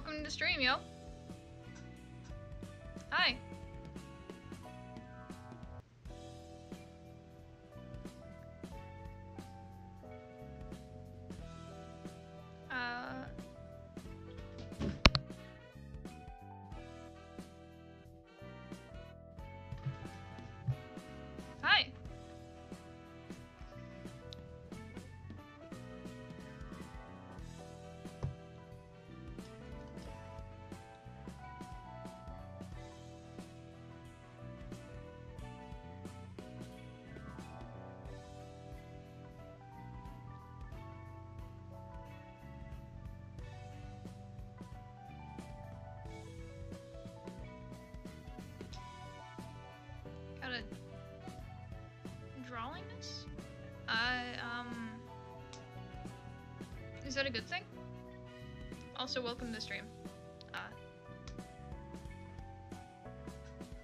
welcome to the stream, yo. Hi. Hi. Got a drawing this? Is that a good thing? Also, welcome to the stream.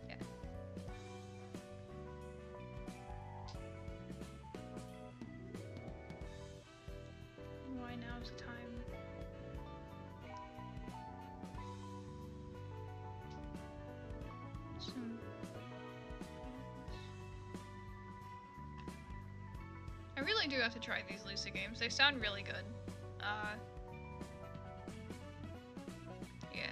Yeah. Why now's the time? I really do have to try these Lisa games. They sound really good. Yeah.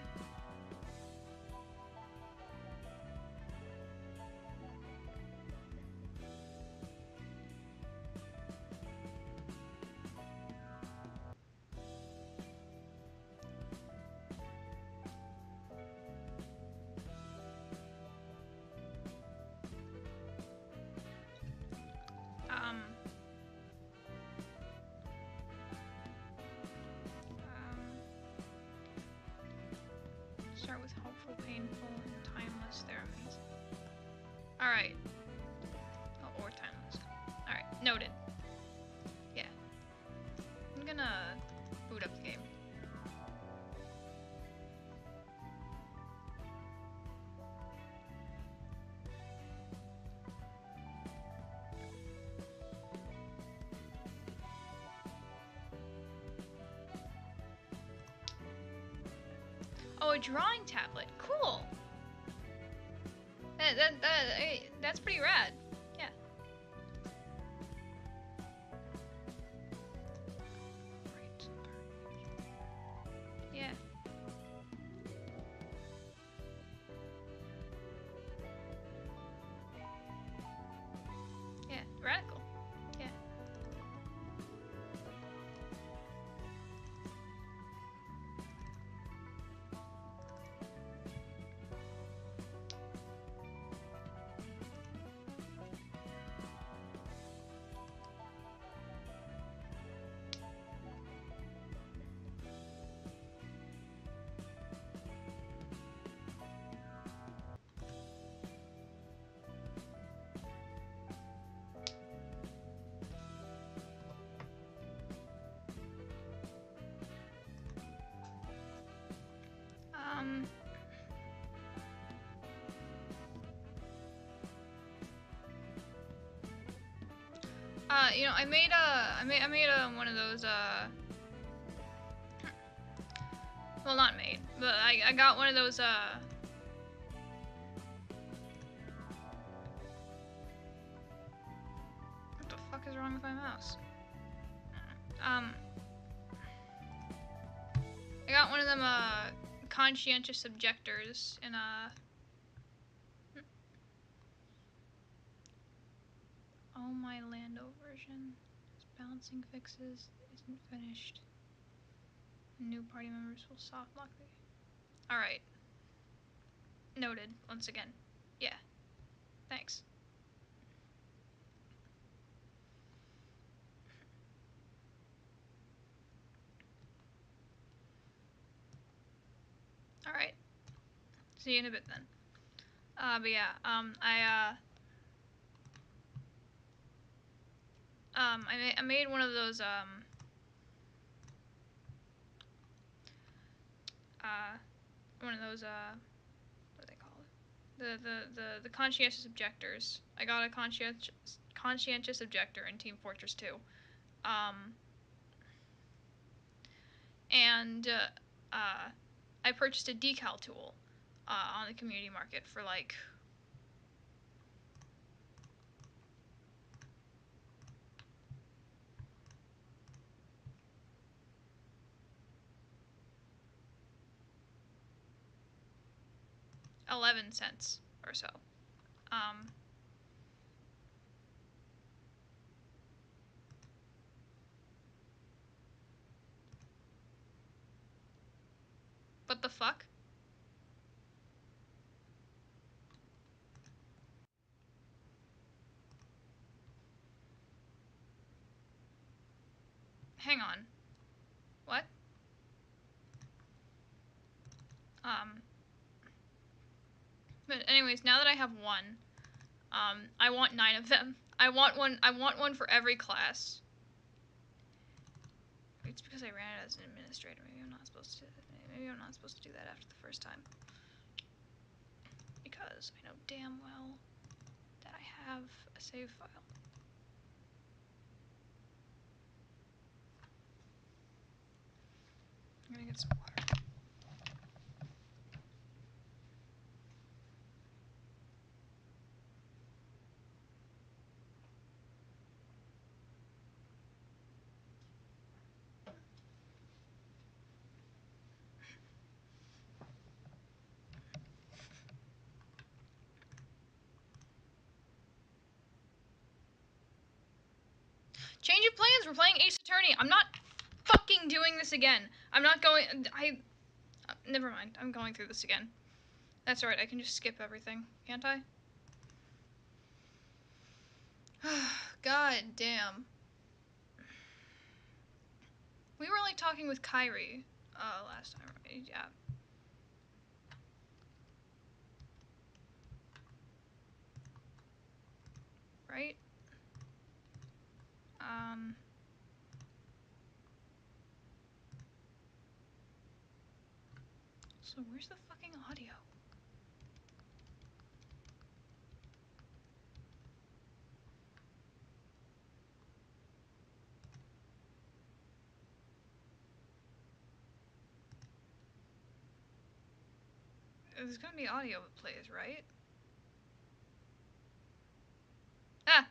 Start with helpful, painful, and timeless. They're amazing. Alright. Oh, or timeless. Alright, noted. Yeah. I'm gonna boot up the game. Oh, a drawing tablet. Cool. That's pretty rad. Yeah. Right. Yeah. Yeah. Radical. Yeah. You know, I made one of those, well, not made, but I got one of those, what the fuck is wrong with my mouse? I got one of them, conscientious objectors in, Oh My Lando version. Balancing fixes isn't finished. New party members will soft lock the... Alright. Noted, once again. Yeah. Thanks. Alright. See you in a bit then. But yeah, I made one of those, what do they call it? The conscientious objectors. I got a conscientious objector in Team Fortress 2. And I purchased a decal tool on the community market for like $0.11 or so. What the fuck? Hang on. What? But anyways, now that I have one, I want 9 of them. I want one for every class. It's because I ran it as an administrator. Maybe I'm not supposed to do that after the first time. Because I know damn well that I have a save file. I'm gonna get some water. Change of plans, we're playing Ace Attorney. I'm not fucking doing this again. I'm not going, never mind, I'm going through this again. That's alright, I can just skip everything, can't I? God damn. We were only talking with Kyrie, last time, right? Yeah. Right? So where's the fucking audio? There's gonna be audio that plays, right? Ah!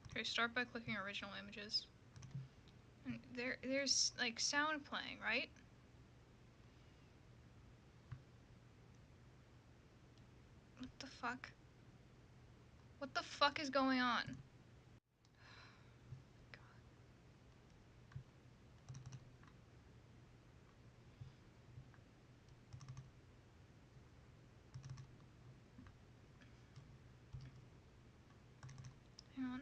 Okay, start by clicking original images. And there's, like, sound playing, right? What the fuck? What the fuck is going on? Hang on.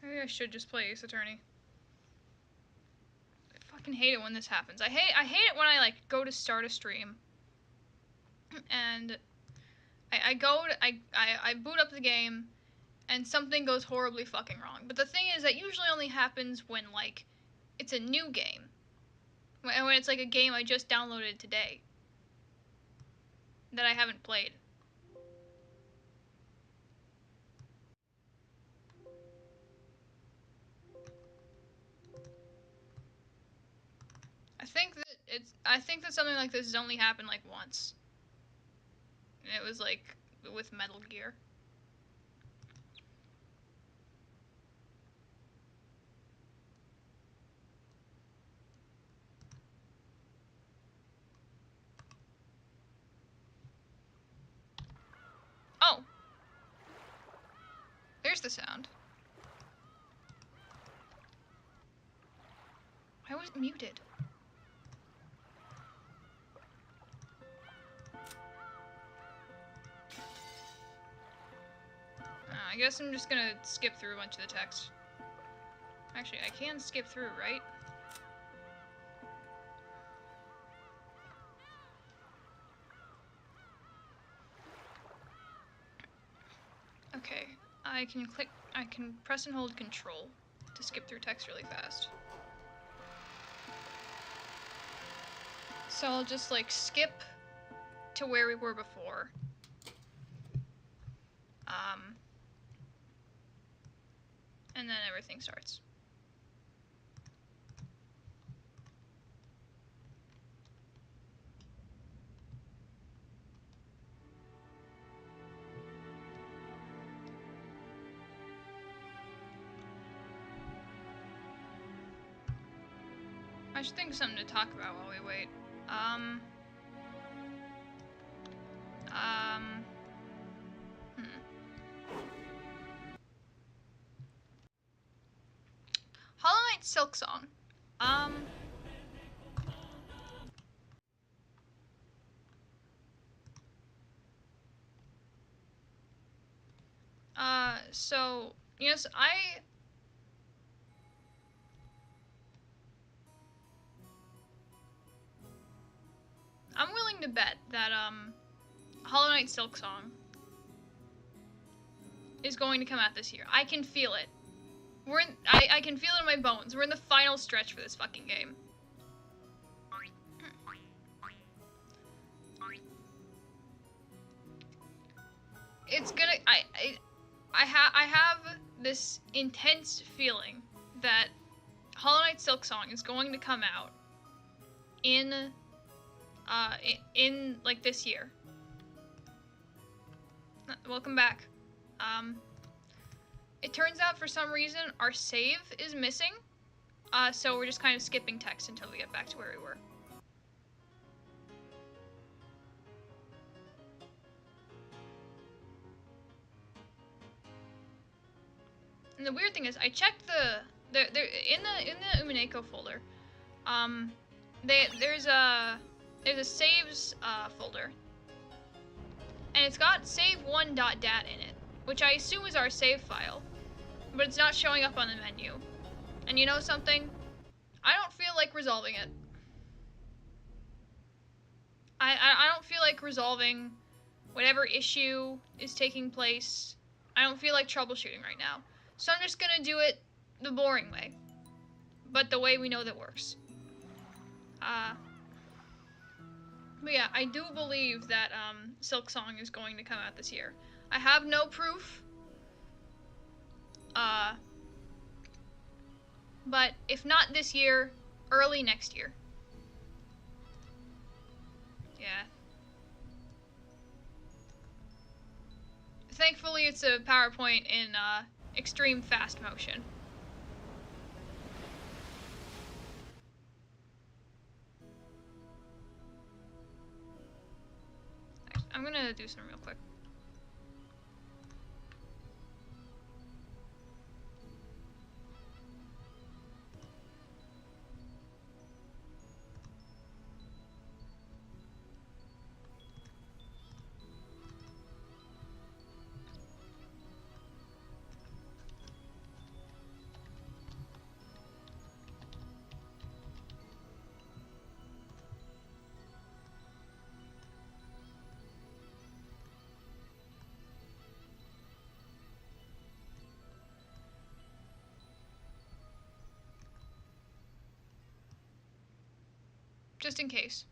Maybe I should just play Ace Attorney. I fucking hate it when this happens. I hate it when I, like, go to start a stream and I boot up the game and something goes horribly fucking wrong. But the thing is that usually only happens when, like, it's a new game. When it's like a game I just downloaded today that I haven't played. I think that something like this has only happened like once. And it was like with Metal Gear. Oh. There's the sound. I was muted. I guess I'm just gonna skip through a bunch of the text. Actually, I can skip through, right? Okay, I can press and hold control to skip through text really fast. So I'll just like skip to where we were before. And then everything starts. I should think of something to talk about while we wait. Hollow Knight Silk Song. So, yes, I'm willing to bet that, Hollow Knight Silk Song is going to come out this year. I can feel it. I can feel it in my bones. We're in the final stretch for this fucking game. It's gonna, I have this intense feeling that Hollow Knight Silk Song is going to come out in like this year. Welcome back. It turns out for some reason our save is missing, so we're just kind of skipping text until we get back to where we were. And the weird thing is, I checked in the umineko folder. There's a saves folder, and it's got save1.dat in it, which I assume is our save file, but it's not showing up on the menu. And you know something? I don't feel like resolving it. I don't feel like resolving whatever issue is taking place. I don't feel like troubleshooting right now. So I'm just gonna do it the boring way, but the way we know that works. But yeah, I do believe that Silk Song is going to come out this year. I have no proof. But if not this year, early next year. Yeah. Thankfully, it's a PowerPoint in extreme fast motion. I'm gonna do some real quick. Just in case.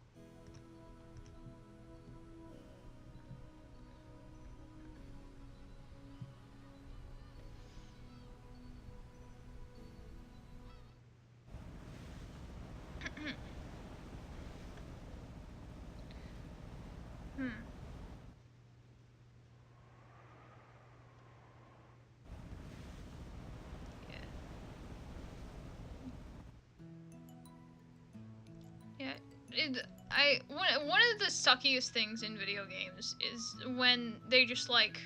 One of the suckiest things in video games is when they just like,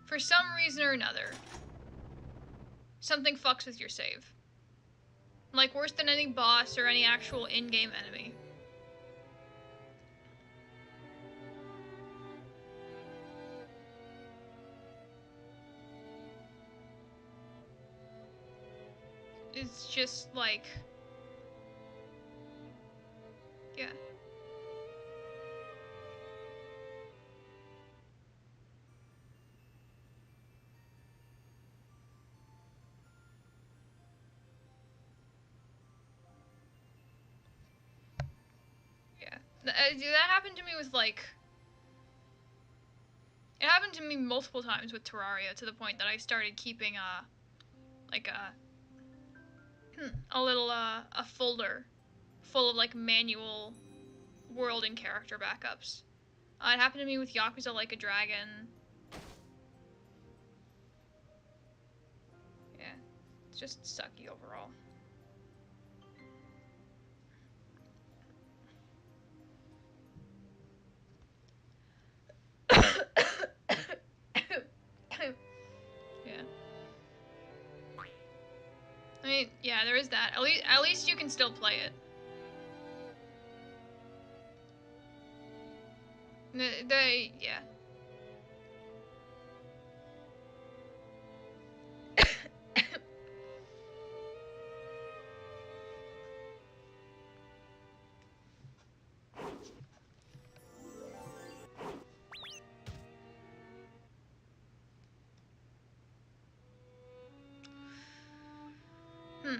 for some reason or another, something fucks with your save. Like worse than any boss or any actual in-game enemy. It's just like, yeah. That happened to me with like. It happened to me multiple times with Terraria to the point that I started keeping like a little a folder full of like manual world and character backups. It happened to me with Yakuza Like a Dragon. Yeah, it's just sucky overall. Yeah. I mean, yeah, there is that. At least you can still play it. Yeah. Hmm.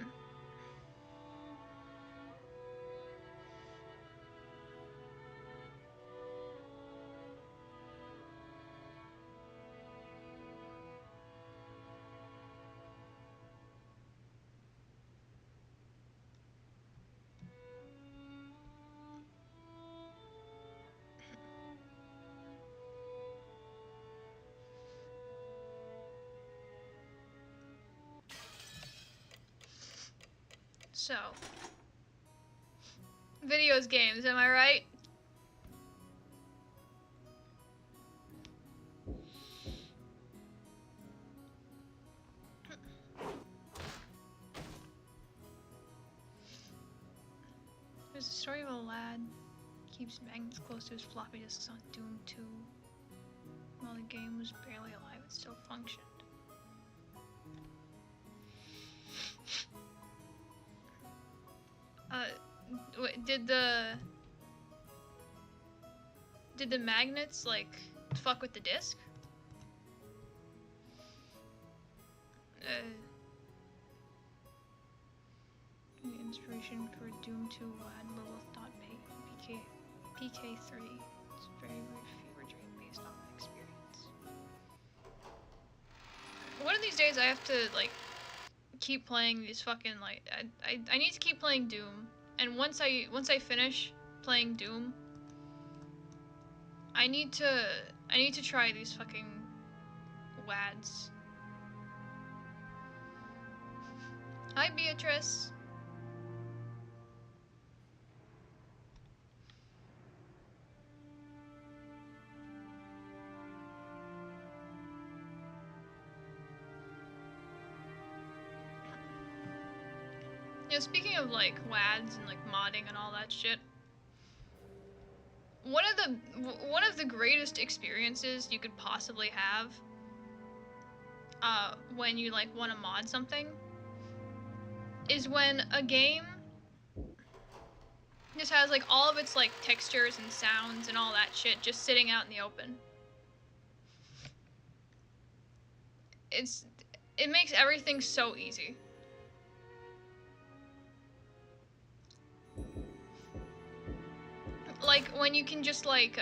So, videos games, am I right? There's a story of a lad keeps magnets close to his floppy disks on Doom 2. While the game was barely alive, it still functioned. Did the magnets like fuck with the disc? The inspiration for Doom 2 lad Lilith thought PK3. It's very fever dream based on my experience. One of these days I have to like keep playing these fucking like I need to keep playing Doom, and once I finish playing Doom, I need to try these fucking WADs. Hi Beatrice. You know, speaking of like WADs and like modding and all that shit, one of the greatest experiences you could possibly have when you like want to mod something is when a game just has like all of its like textures and sounds and all that shit just sitting out in the open. It makes everything so easy. Like when you can just like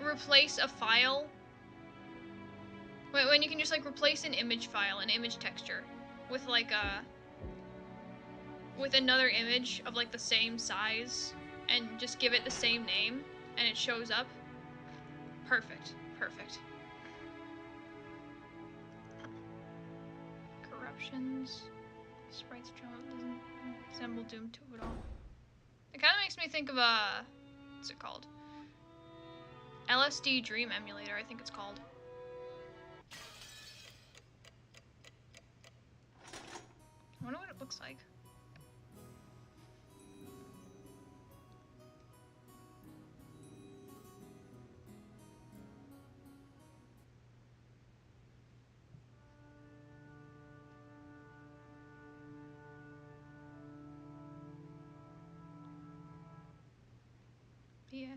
replace a file, when you can just like replace an image file, an image texture with like with another image of like the same size and just give it the same name and it shows up. Perfect. Perfect. Corruptions. Sprites drama doesn't resemble Doom 2 at all. It kind of makes me think of what's it called? LSD Dream Emulator, I think it's called. I wonder what it looks like. Yeah.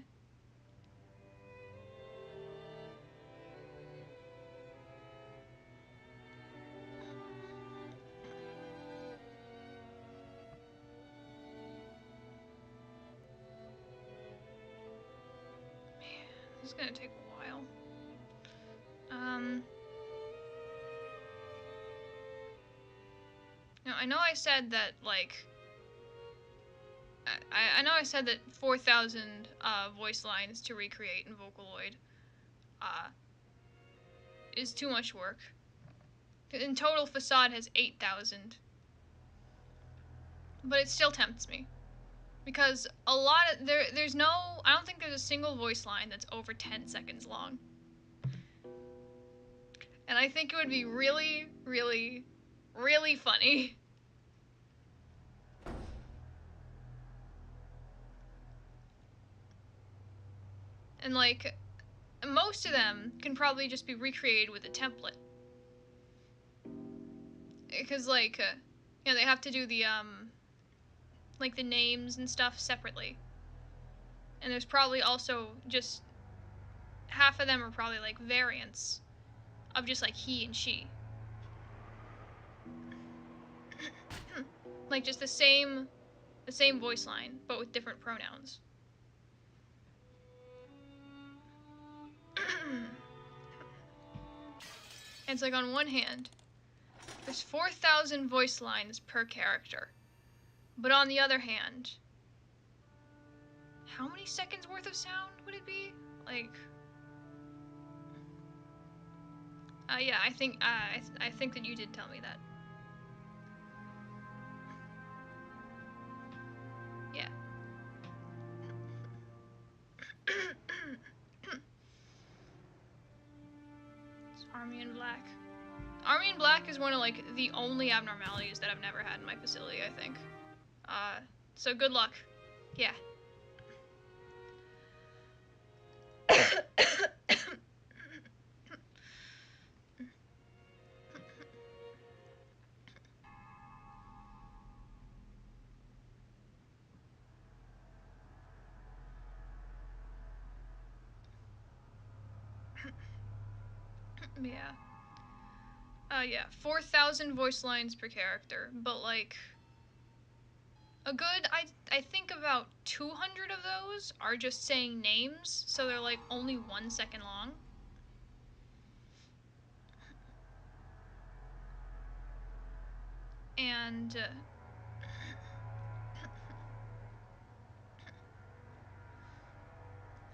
It's gonna take a while. Now, I know I said that, like... I know I said that 4,000 voice lines to recreate in Vocaloid is too much work. In total, Facade has 8,000. But it still tempts me. Because a lot of... There's no... I don't think there's a single voice line that's over 10 seconds long. And I think it would be really, really, really funny. And, like, most of them can probably just be recreated with a template. Because, like, you know, they have to do the, like, the names and stuff separately. And there's probably also just... half of them are probably, like, variants of just, like, he and she. Like, just the same voice line, but with different pronouns. It's like, on one hand, there's 4,000 voice lines per character. But on the other hand, how many seconds worth of sound would it be? Like, yeah, I think that you did tell me that. Yeah. It's Army in Black. Army in Black is one of, like, the only abnormalities that I've never had in my facility, I think. So good luck. Yeah. Yeah. Yeah, 4,000 voice lines per character, but, like, a good, I think about 200 of those are just saying names, so they're, like, only 1 second long. And,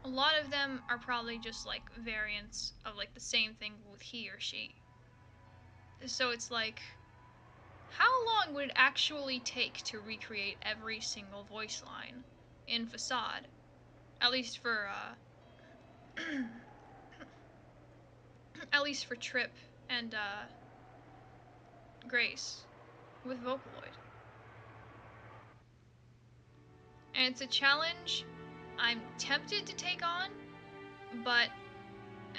a lot of them are probably just, like, variants of, like, the same thing with he or she. So it's like, how long would it actually take to recreate every single voice line in Facade? At least for, at least for Trip and, Grace with Vocaloid. And it's a challenge I'm tempted to take on, but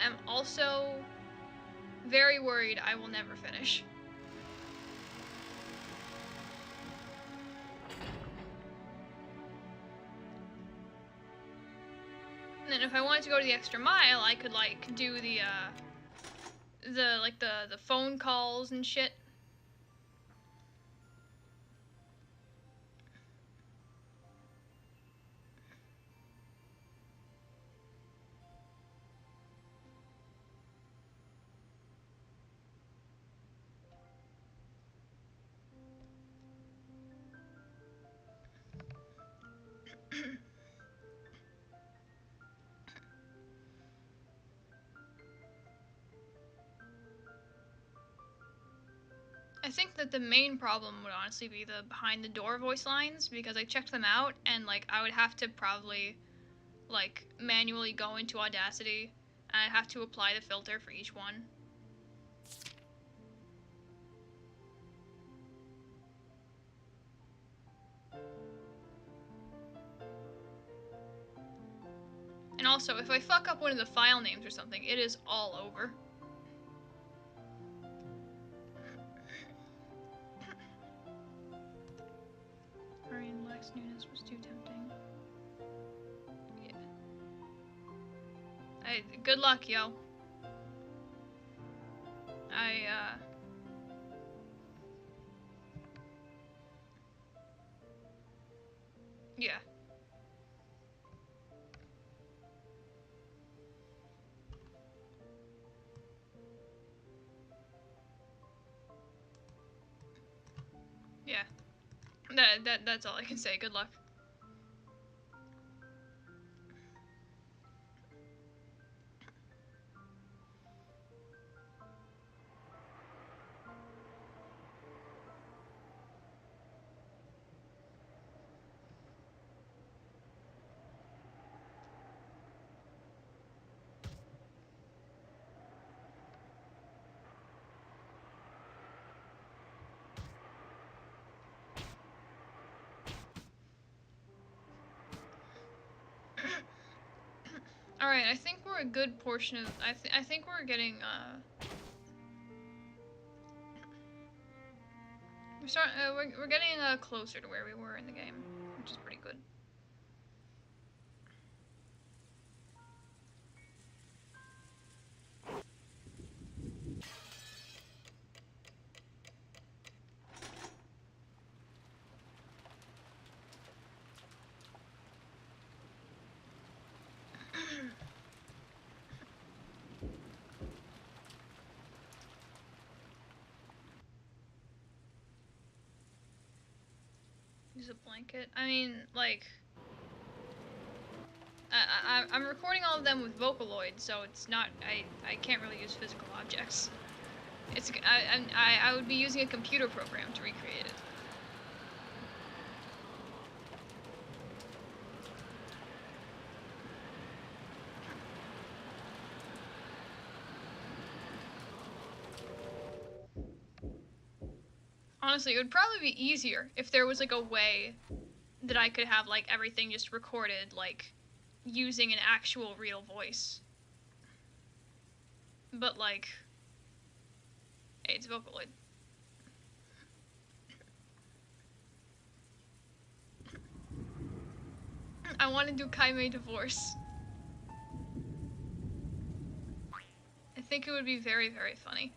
am also very worried I will never finish. And then if I wanted to go to the extra mile, I could, like, do the phone calls and shit. I think that the main problem would honestly be the behind the door voice lines, because I checked them out and, like, I would have to probably, like, manually go into Audacity and I'd have to apply the filter for each one. And also, if I fuck up one of the file names or something, it is all over. Arian Black's newness was too tempting. Yeah. Good luck, yo. Yeah. That's all I can say. Good luck. All right, I think we're a good portion of. I think we're getting. We're getting closer to where we were in the game, which is pretty good. Use a blanket. I mean, like, I'm recording all of them with Vocaloid, so it's not. I can't really use physical objects. It's I would be using a computer program to recreate it. Honestly, it would probably be easier if there was like a way that I could have like everything just recorded like using an actual real voice. But like, hey, it's Vocaloid. I want to do Kaime Divorce. I think it would be very, very funny.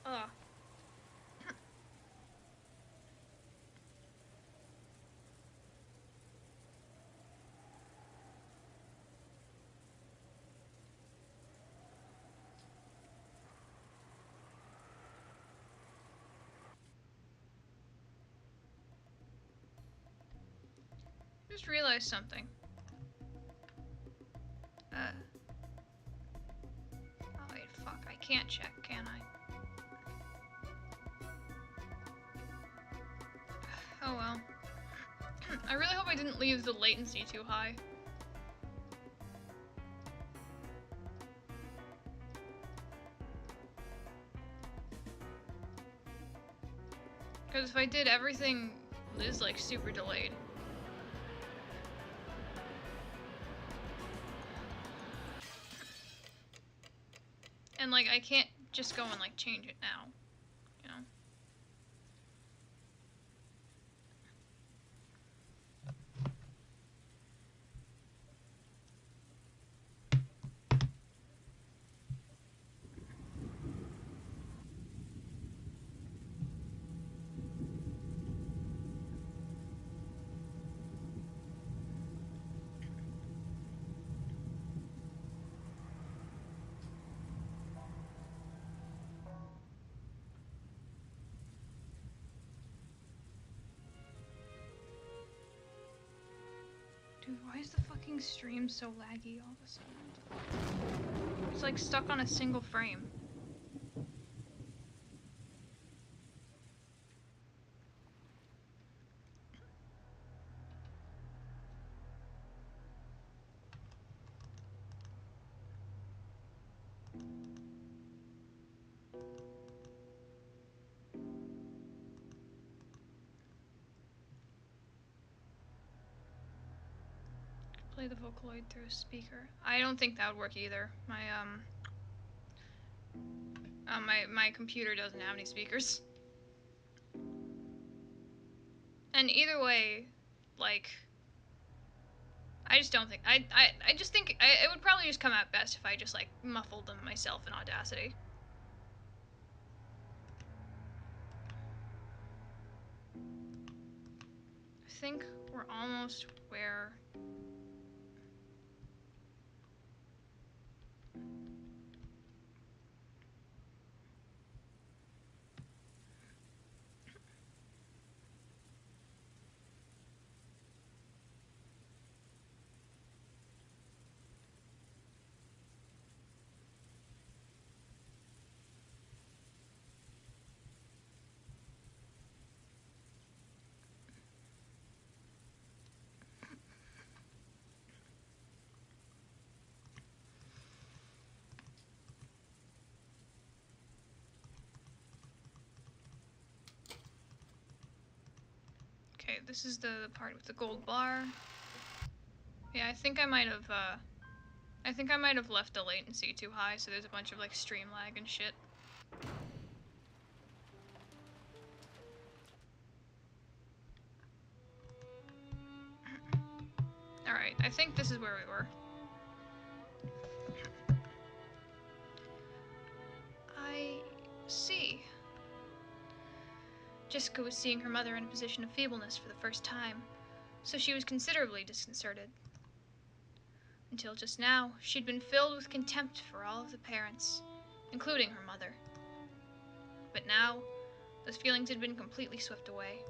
Ugh. Just realized something. Oh wait, fuck, I can't check, can I? Oh well. I really hope I didn't leave the latency too high. Because if I did, everything is like super delayed. And like, I can't just go and like change it now, you know? Dude, why is the fucking stream so laggy all of a sudden? It's like stuck on a single frame. Play the Vocaloid through a speaker. I don't think that would work either. My computer doesn't have any speakers. And either way, like, I just don't think, I just think it would probably just come out best if I just, like, muffled them myself in Audacity. I think we're almost where... Okay, this is the part with the gold bar. Yeah, I think I might have left the latency too high, so there's a bunch of, like, stream lag and shit. Alright, I think this is where we were. I see. Jessica was seeing her mother in a position of feebleness for the first time, so she was considerably disconcerted. Until just now, she'd been filled with contempt for all of the parents, including her mother. But now, those feelings had been completely swept away.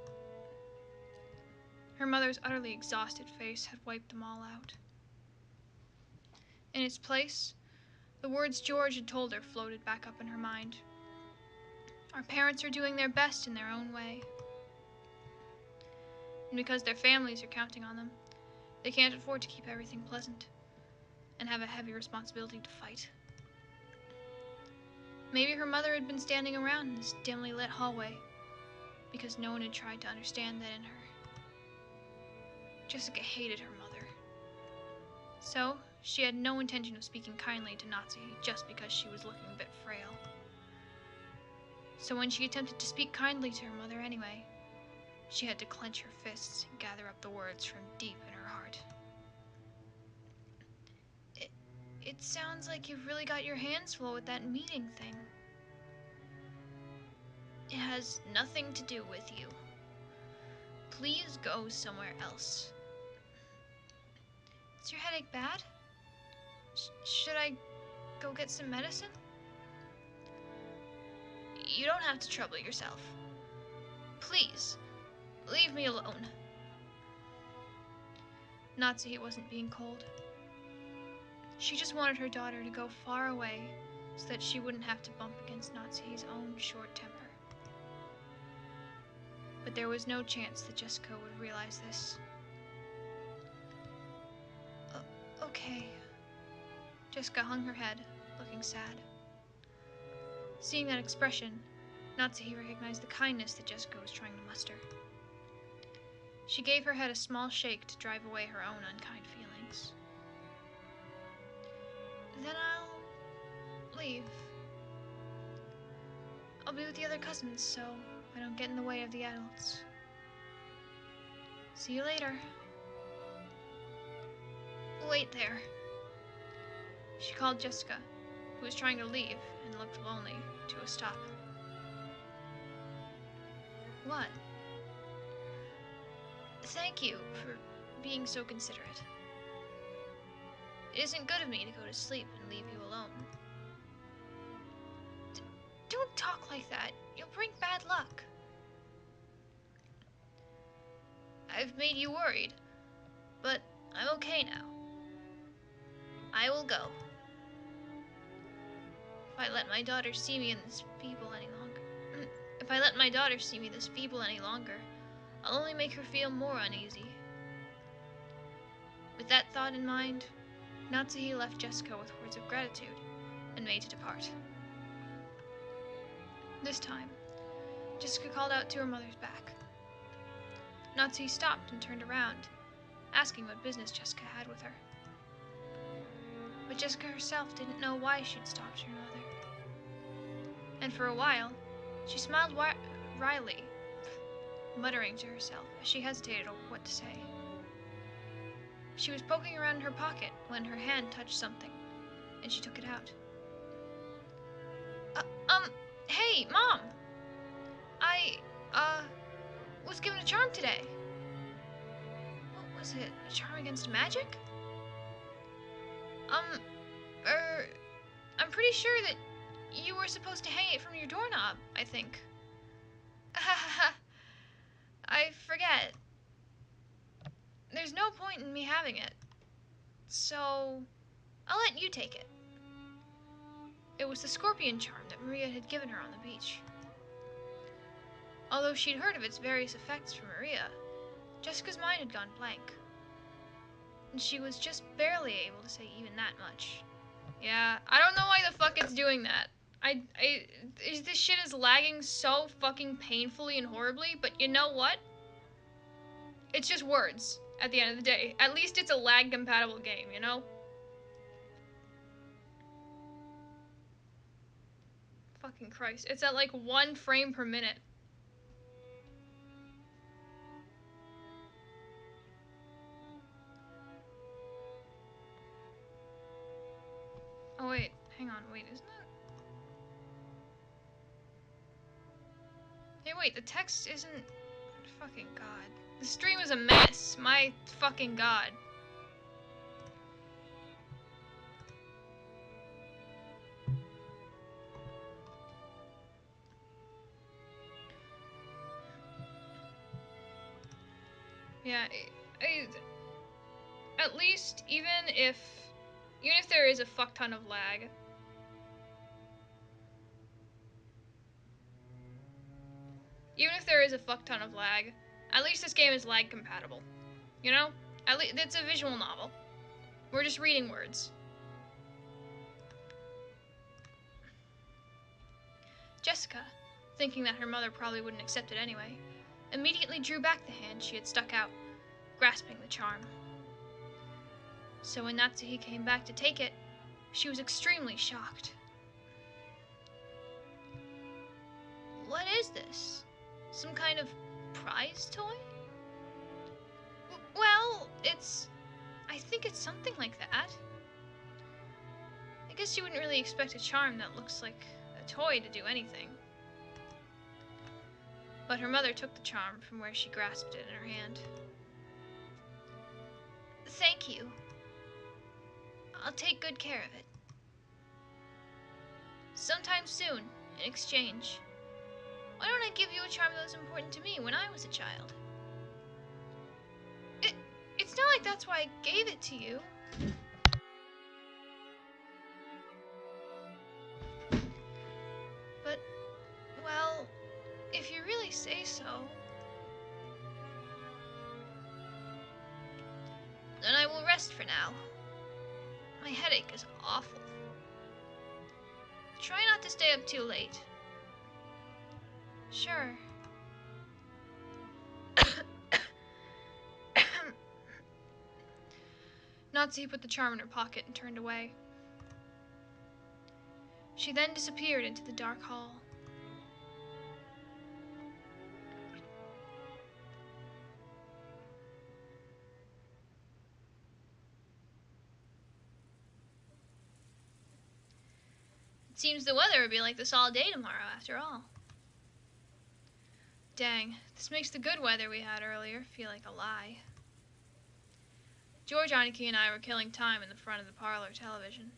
Her mother's utterly exhausted face had wiped them all out. In its place, the words George had told her floated back up in her mind. Our parents are doing their best in their own way. And because their families are counting on them, they can't afford to keep everything pleasant and have a heavy responsibility to fight. Maybe her mother had been standing around in this dimly lit hallway because no one had tried to understand that in her. Jessica hated her mother. So, she had no intention of speaking kindly to Nazi just because she was looking a bit frail. So when she attempted to speak kindly to her mother anyway, she had to clench her fists and gather up the words from deep in her heart. It sounds like you've really got your hands full with that meeting thing. It has nothing to do with you. Please go somewhere else. Is your headache bad? Should I go get some medicine? You don't have to trouble yourself. Please, leave me alone. Nazi wasn't being cold. She just wanted her daughter to go far away so that she wouldn't have to bump against Nazi's own short temper. But there was no chance that Jessica would realize this. Okay. Jessica hung her head, looking sad. Seeing that expression, Nazi recognized the kindness that Jessica was trying to muster. She gave her head a small shake to drive away her own unkind feelings. Then I'll leave. I'll be with the other cousins, so I don't get in the way of the adults. See you later. Wait there. She called Jessica, who was trying to leave and looked lonely, to a stop. What? Thank you for being so considerate. It isn't good of me to go to sleep and leave you alone. Don't talk like that. You'll bring bad luck. I've made you worried, but I'm okay now. I will go. If I let my daughter see me this feeble any longer, I'll only make her feel more uneasy. With that thought in mind, Natsuhi left Jessica with words of gratitude and made to depart. This time, Jessica called out to her mother's back. Natsuhi stopped and turned around, asking what business Jessica had with her. But Jessica herself didn't know why she'd stopped her mother. And for a while, she smiled wryly muttering to herself as she hesitated over what to say. She was poking around in her pocket when her hand touched something, and she took it out. Hey, Mom! I, was given a charm today. What was it? A charm against magic? I'm pretty sure that you were supposed to hang it from your doorknob, I think. I forget. There's no point in me having it. So, I'll let you take it. It was the scorpion charm that Maria had given her on the beach. Although she'd heard of its various effects from Maria, Jessica's mind had gone blank. And she was just barely able to say even that much. Yeah, I don't know why the fuck it's doing that. This shit is lagging so fucking painfully and horribly, but you know what? It's just words at the end of the day. At least it's a lag-compatible game, you know? Fucking Christ. It's at like 1 frame per minute. Oh wait, hang on, wait, isn't it? Hey wait, the text isn't... Fucking god. The stream is a mess, my fucking god. Yeah, at least even if there is a fuck ton of lag, at least this game is lag compatible. You know? At least it's a visual novel. We're just reading words. Jessica, thinking that her mother probably wouldn't accept it anyway, immediately drew back the hand she had stuck out, grasping the charm. So when Natsuhi came back to take it, she was extremely shocked. What is this? Some kind of prize toy? Well, I think it's something like that. I guess you wouldn't really expect a charm that looks like a toy to do anything. But her mother took the charm from where she grasped it in her hand. Thank you. I'll take good care of it. Sometime soon, in exchange. Why don't I give you a charm that was important to me when I was a child? It's not like that's why I gave it to you. But, well, if you really say so, then I will rest for now. My headache is awful. Try not to stay up too late. Sure. Natsuhi put the charm in her pocket and turned away. She then disappeared into the dark hall. It seems the weather will be like this all day tomorrow, after all. Dang, this makes the good weather we had earlier feel like a lie. George, Aniki, and I were killing time in front of the parlor television.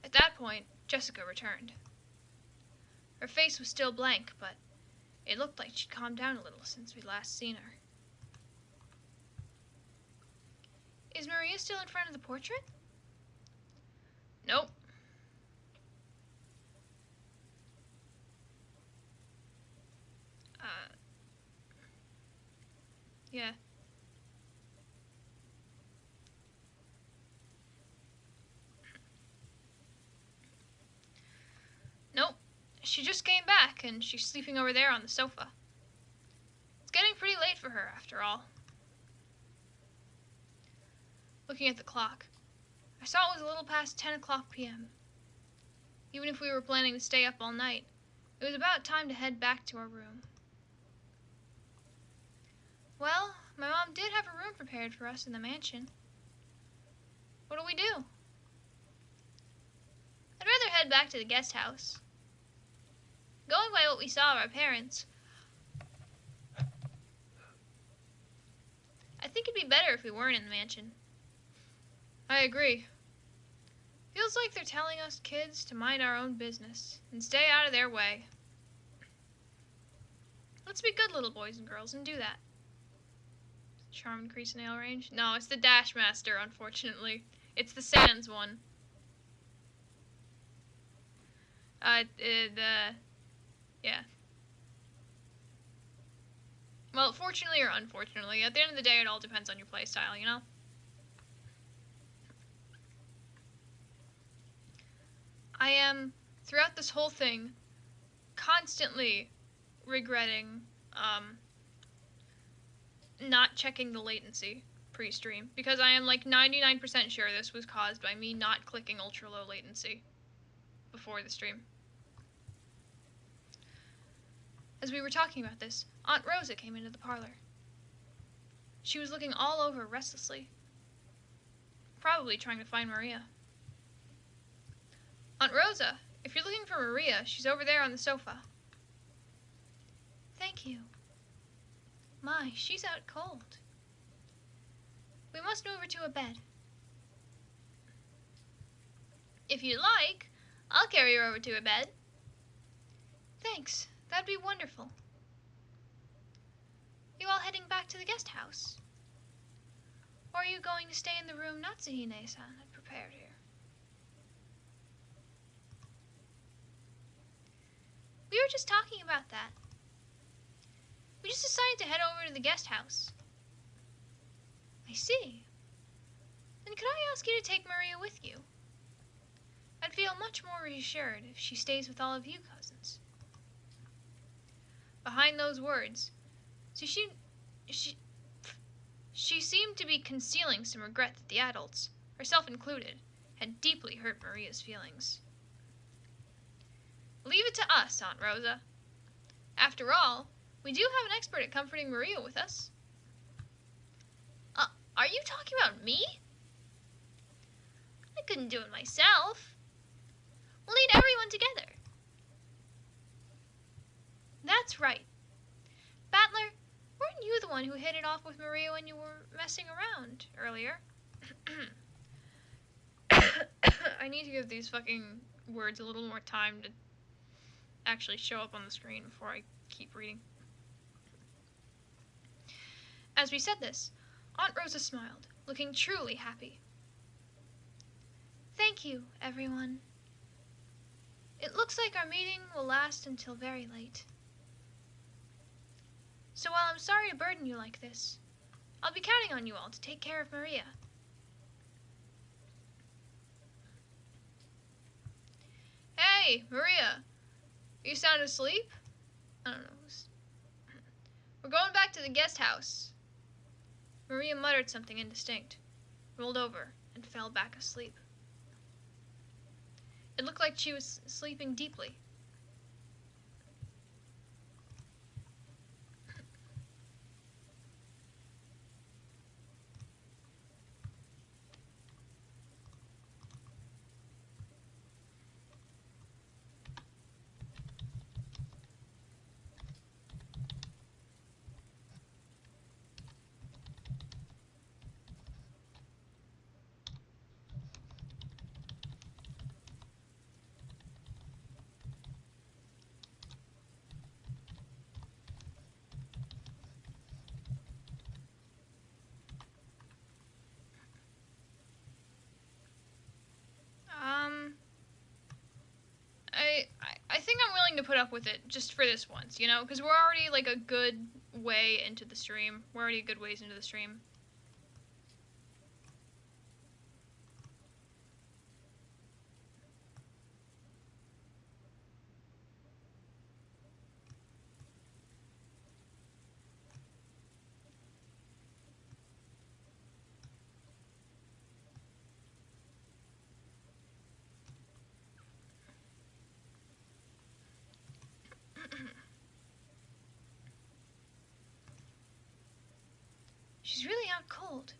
At that point, Jessica returned. Her face was still blank, but it looked like she'd calmed down a little since we'd last seen her. Is Maria still in front of the portrait? Nope. Yeah. Nope. She just came back, and she's sleeping over there on the sofa. It's getting pretty late for her, after all. Looking at the clock, I saw it was a little past 10 o'clock p.m. Even if we were planning to stay up all night, It was about time to head back to our room. Well, my mom did have a room prepared for us in the mansion. What do we do? I'd rather head back to the guest house. Going by what we saw of our parents, I think it'd be better if we weren't in the mansion. I agree. Feels like they're telling us kids to mind our own business and stay out of their way. Let's be good little boys and girls and do that. Charm increase nail range? No, it's the Dash Master, unfortunately. It's the Sans one. Yeah. Well, fortunately or unfortunately, at the end of the day, it all depends on your playstyle, you know? I am, throughout this whole thing, constantly regretting, not checking the latency pre-stream, because I am like 99% sure this was caused by me not clicking ultra low latency before the stream. As we were talking about this, Aunt Rosa came into the parlor. She was looking all over restlessly, probably trying to find Maria. Aunt Rosa, if you're looking for Maria, she's over there on the sofa. Thank you. My, she's out cold. We must move her to a bed. If you like, I'll carry her over to a bed. Thanks, that'd be wonderful. You all heading back to the guest house? Or are you going to stay in the room Natsuhine-san had prepared here? We were just talking about that. We just decided to head over to the guest house. I see. Then could I ask you to take Maria with you? I'd feel much more reassured if she stays with all of you cousins. Behind those words, she seemed to be concealing some regret that the adults, herself included, had deeply hurt Maria's feelings. Leave it to us, Aunt Rosa. After all, we do have an expert at comforting Maria with us. Are you talking about me? I couldn't do it myself. We'll need everyone together. That's right. Battler, weren't you the one who hit it off with Maria when you were messing around earlier? I need to give these fucking words a little more time to actually show up on the screen before I keep reading. As we said this, Aunt Rosa smiled, looking truly happy. Thank you, everyone. It looks like our meeting will last until very late. So while I'm sorry to burden you like this, I'll be counting on you all to take care of Maria. Hey, Maria! You sound asleep? I don't know. We're going back to the guest house. Maria muttered something indistinct, rolled over, and fell back asleep. It looked like she was sleeping deeply. I think I'm willing to put up with it just for this once, you know? Because we're already, like, a good way into the stream. We're already a good ways into the stream. cold.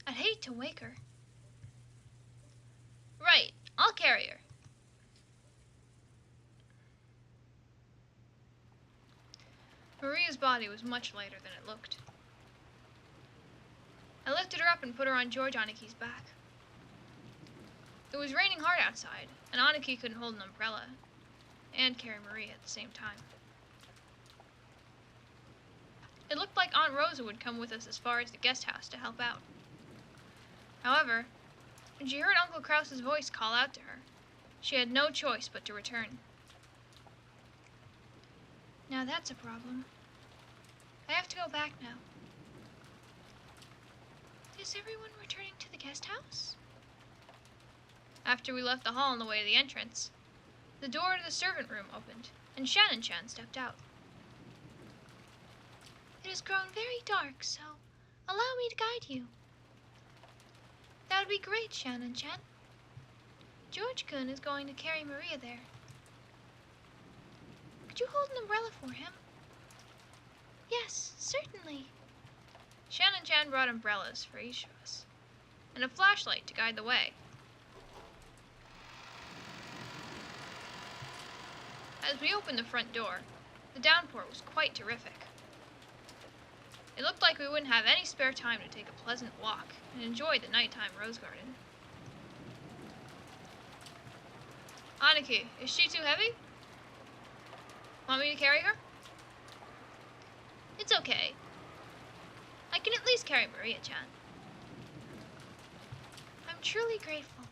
I'd hate to wake her. Right, I'll carry her. Maria's body was much lighter than it looked. I lifted her up and put her on George Aniki's back. It was raining hard outside, and Aniki couldn't hold an umbrella and carry Maria at the same time. It looked like Aunt Rosa would come with us as far as the guest house to help out. However, when she heard Uncle Krause's voice call out to her, she had no choice but to return. Now that's a problem. I have to go back now. Is everyone returning to the guest house? After we left the hall on the way to the entrance, the door to the servant room opened, and Shannon-chan stepped out. It has grown very dark, so allow me to guide you. That would be great, Shannon-chan. George-kun is going to carry Maria there. Could you hold an umbrella for him? Yes, certainly. Shannon-chan brought umbrellas for each of us, and a flashlight to guide the way. As we opened the front door, the downpour was quite terrific. It looked like we wouldn't have any spare time to take a pleasant walk and enjoy the nighttime rose garden. Aniki, is she too heavy? Want me to carry her? It's okay. I can at least carry Maria-chan. I'm truly grateful.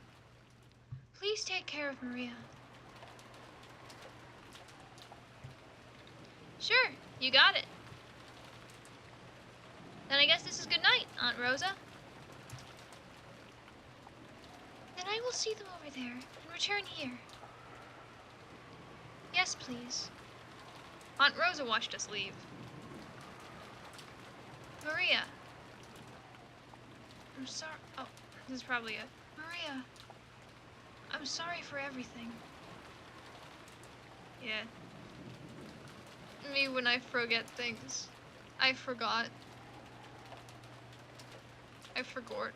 Please take care of Maria. Sure, you got it. Then I guess this is good night, Aunt Rosa. Then I will see them over there and return here. Yes, please. Aunt Rosa watched us leave. Maria. I'm sorry. Oh, this is probably it. Maria. I'm sorry for everything. Yeah. Me when I forget things. I forgot. I forgot.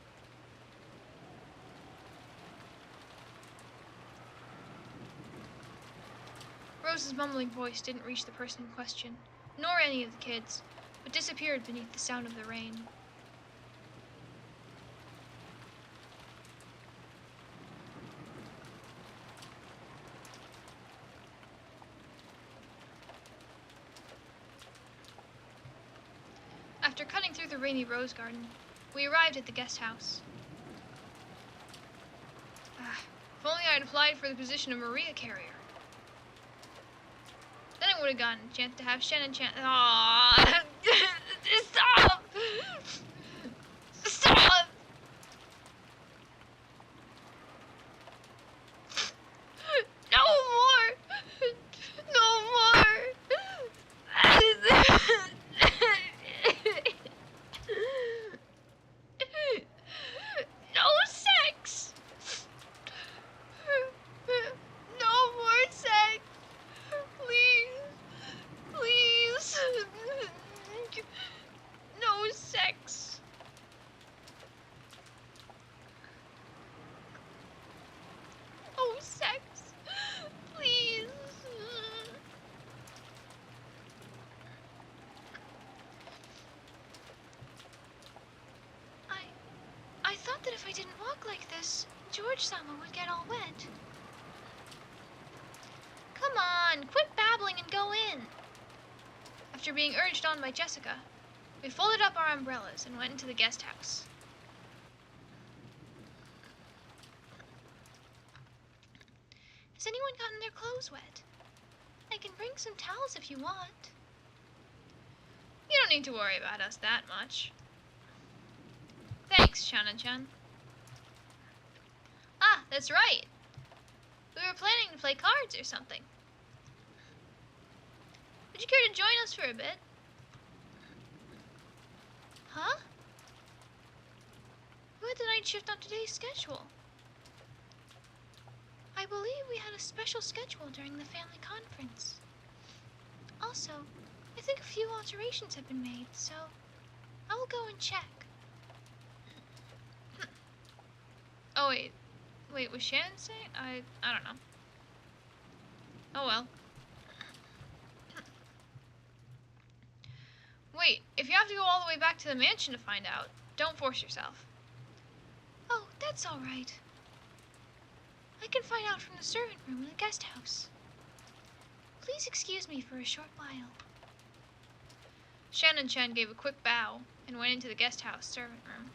Rose's mumbling voice didn't reach the person in question, nor any of the kids, but disappeared beneath the sound of the rain. After cutting through the rainy rose garden, we arrived at the guest house. If only I had applied for the position of Maria carrier. Then I would have gotten a chance to have Shannon-chan. Aww! Stop! Stop! No more! No more! No sex! No more sex! Please! Please! No sex! No sex! Please! I thought that if I didn't walk like this, George-sama would get all wet. Come on, quit babbling and go in. After being urged on by Jessica, we folded up our umbrellas and went into the guest house. Has anyone gotten their clothes wet? I can bring some towels if you want. You don't need to worry about us that much. Thanks, Shannon-chan. Ah, that's right. We were planning to play cards or something. Would you care to join us for a bit? Huh? Who had the night shift on today's schedule? I believe we had a special schedule during the family conference. Also, I think a few alterations have been made, so I will go and check. Oh, wait. Wait, was Shannon saying? I don't know. Oh, well. Wait, if you have to go all the way back to the mansion to find out, don't force yourself. Oh, that's all right. I can find out from the servant room in the guest house. Please excuse me for a short while. Shannon Chen gave a quick bow and went into the guest house servant room.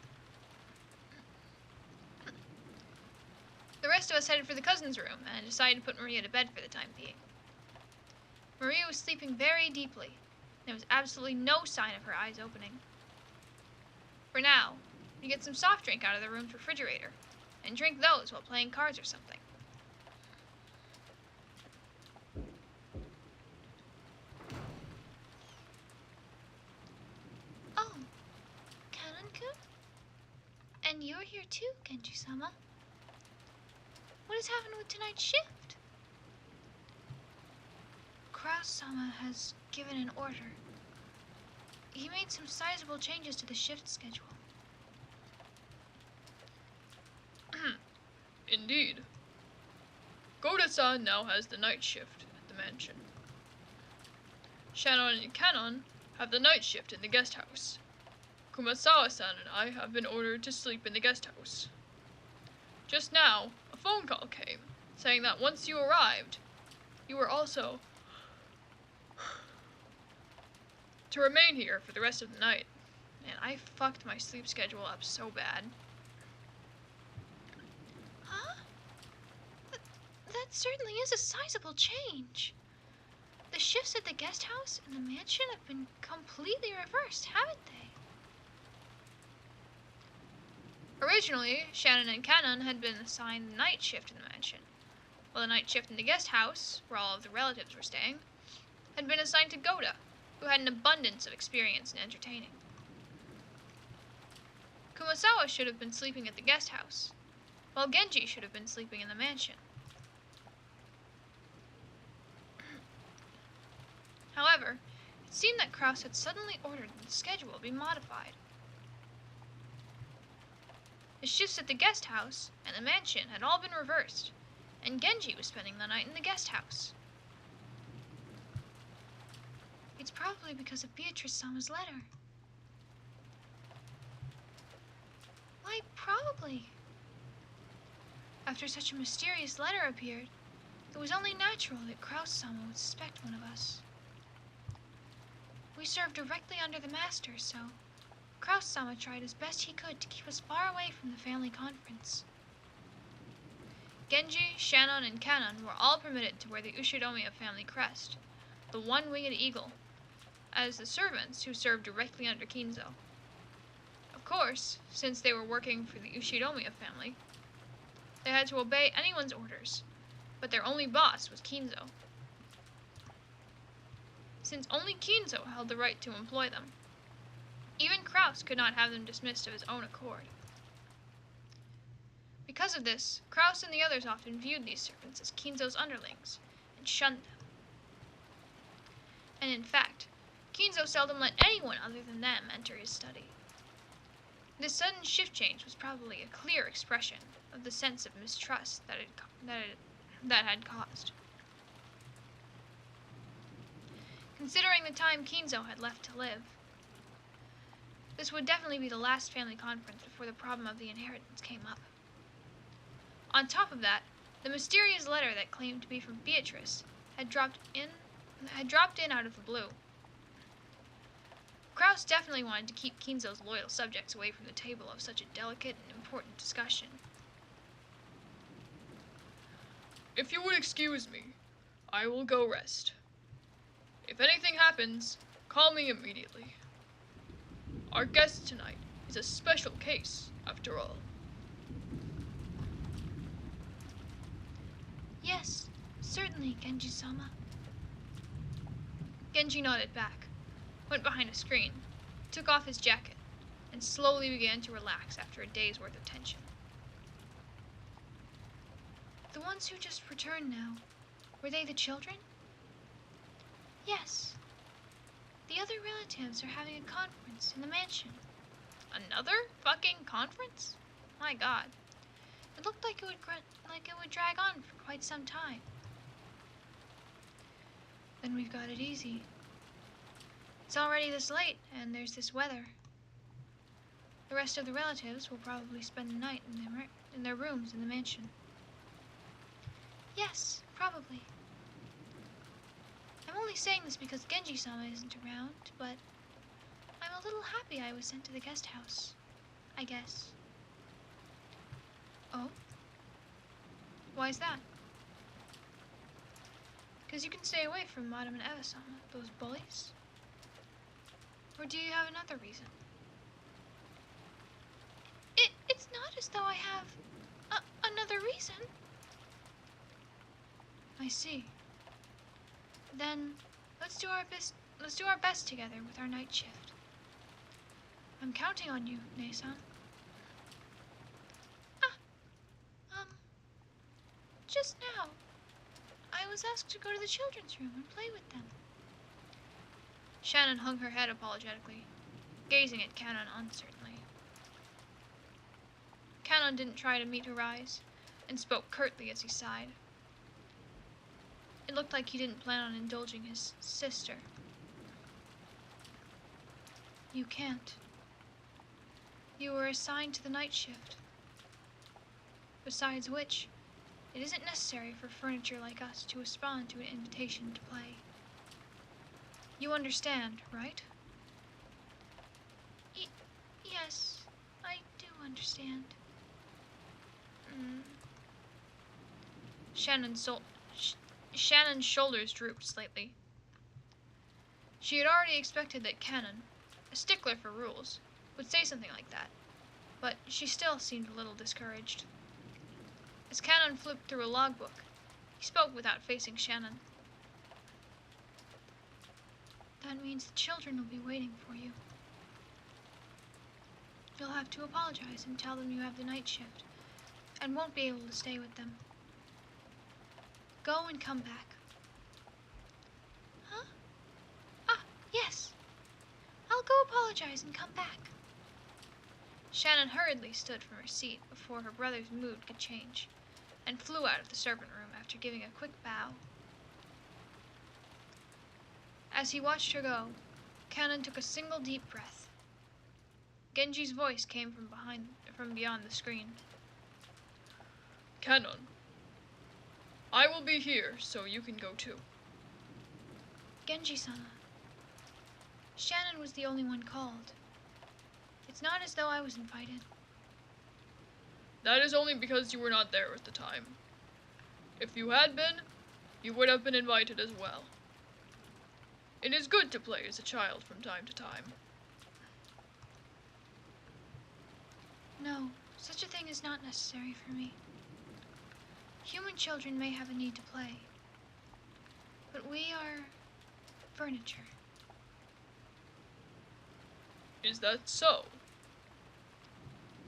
The rest of us headed for the cousin's room and decided to put Maria to bed for the time being. Maria was sleeping very deeply, and there was absolutely no sign of her eyes opening. For now, you get some soft drink out of the room's refrigerator, and drink those while playing cards or something. Oh, Kanan-kun? And you're here too, Genji-sama. What has happened with tonight's shift? Kraus-sama has given an order. He made some sizable changes to the shift schedule. Indeed. Goda-san now has the night shift at the mansion. Shannon and Kanon have the night shift in the guest house. Kumasawa-san and I have been ordered to sleep in the guest house. Just now, a phone call came, saying that once you arrived, you were also to remain here for the rest of the night. Man, I fucked my sleep schedule up so bad. Huh? That certainly is a sizable change. The shifts at the guest house and the mansion have been completely reversed, haven't they? Originally, Shannon and Kanon had been assigned the night shift in the mansion, while the night shift in the guest house, where all of the relatives were staying, had been assigned to Goda, who had an abundance of experience in entertaining. Kumasawa should have been sleeping at the guest house, while Genji should have been sleeping in the mansion. However, it seemed that Kraus had suddenly ordered that the schedule be modified. The shifts at the guest house and the mansion had all been reversed, and Genji was spending the night in the guest house. It's probably because of Beatrice-sama's letter. Why, probably. After such a mysterious letter appeared, it was only natural that Kraus-sama would suspect one of us. We served directly under the master, so Kraus-sama tried as best he could to keep us far away from the family conference. Genji, Shannon, and Kanon were all permitted to wear the Ushidomiya family crest, the one-winged eagle, as the servants who served directly under Kinzo. Of course, since they were working for the Ushidomiya family, they had to obey anyone's orders, but their only boss was Kinzo, since only Kinzo held the right to employ them. Even Kraus could not have them dismissed of his own accord. Because of this, Kraus and the others often viewed these servants as Kinzo's underlings, and shunned them. And in fact, Kinzo seldom let anyone other than them enter his study. This sudden shift change was probably a clear expression of the sense of mistrust that had caused. Considering the time Kinzo had left to live, this would definitely be the last family conference before the problem of the inheritance came up. On top of that, the mysterious letter that claimed to be from Beatrice had dropped in out of the blue. Kraus definitely wanted to keep Kinzo's loyal subjects away from the table of such a delicate and important discussion. If you would excuse me, I will go rest. If anything happens, call me immediately. Our guest tonight is a special case, after all. Yes, certainly, Genji-sama. Genji nodded back, went behind a screen, took off his jacket, and slowly began to relax after a day's worth of tension. The ones who just returned now, were they the children? Yes. The other relatives are having a conference in the mansion. Another fucking conference? My god. It looked like it would drag on for quite some time. Then we've got it easy. It's already this late, and there's this weather. The rest of the relatives will probably spend the night in their rooms in the mansion. Yes, probably. I'm only saying this because Genji-sama isn't around, but I'm a little happy I was sent to the guest house, I guess. Oh? Why's that? Because you can stay away from Madame and Eva-sama, those bullies? Or do you have another reason? It's not as though I have another reason. I see. Then let's do our best together with our night shift. I'm counting on you, Ne-san. Just now, I was asked to go to the children's room and play with them. Shannon hung her head apologetically, gazing at Cannon uncertainly. Cannon didn't try to meet her eyes, and spoke curtly as he sighed. It looked like he didn't plan on indulging his sister. You can't. You were assigned to the night shift. Besides which, it isn't necessary for furniture like us to respond to an invitation to play. You understand, right? Yes, I do understand. Shannon's shoulders drooped slightly. She had already expected that Cannon, a stickler for rules, would say something like that, but she still seemed a little discouraged. As Cannon flipped through a logbook, he spoke without facing Shannon. That means the children will be waiting for you. You'll have to apologize and tell them you have the night shift, and won't be able to stay with them. Go and come back. Huh? Yes. I'll go apologize and come back. Shannon hurriedly stood from her seat before her brother's mood could change, and flew out of the servant room after giving a quick bow. As he watched her go, Cannon took a single deep breath. Genji's voice came from beyond the screen. Cannon, I will be here, so you can go too. Genji-sama. Shannon was the only one called. It's not as though I was invited. That is only because you were not there at the time. If you had been, you would have been invited as well. It is good to play as a child from time to time. No, such a thing is not necessary for me. Human children may have a need to play, but we are furniture. Is that so?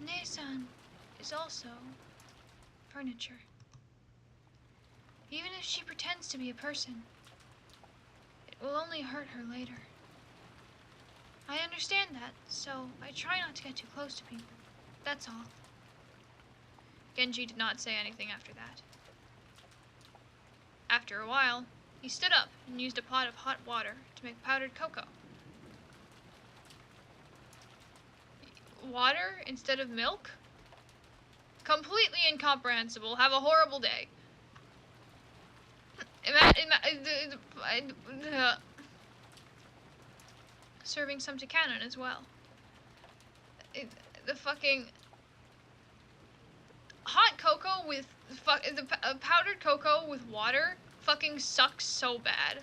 Ne-san is also furniture. Even if she pretends to be a person, it will only hurt her later. I understand that, so I try not to get too close to people. That's all. Genji did not say anything after that. After a while, he stood up and used a pot of hot water to make powdered cocoa. Water instead of milk? Completely incomprehensible. Have a horrible day. Serving some to Cannon as well. The fucking hot cocoa with powdered cocoa with water fucking sucks so bad.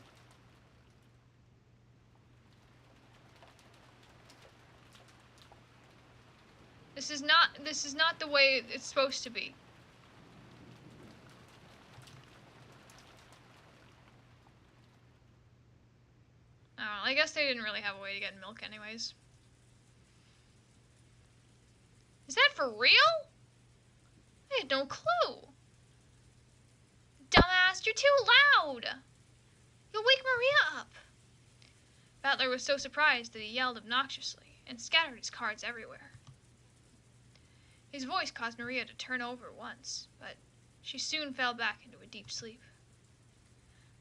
This is not the way it's supposed to be. I don't know, I guess they didn't really have a way to get milk anyways. Is that for real? I had no clue. Dumbass, you're too loud. You'll wake Maria up. Battler was so surprised that he yelled obnoxiously and scattered his cards everywhere. His voice caused Maria to turn over once, but she soon fell back into a deep sleep.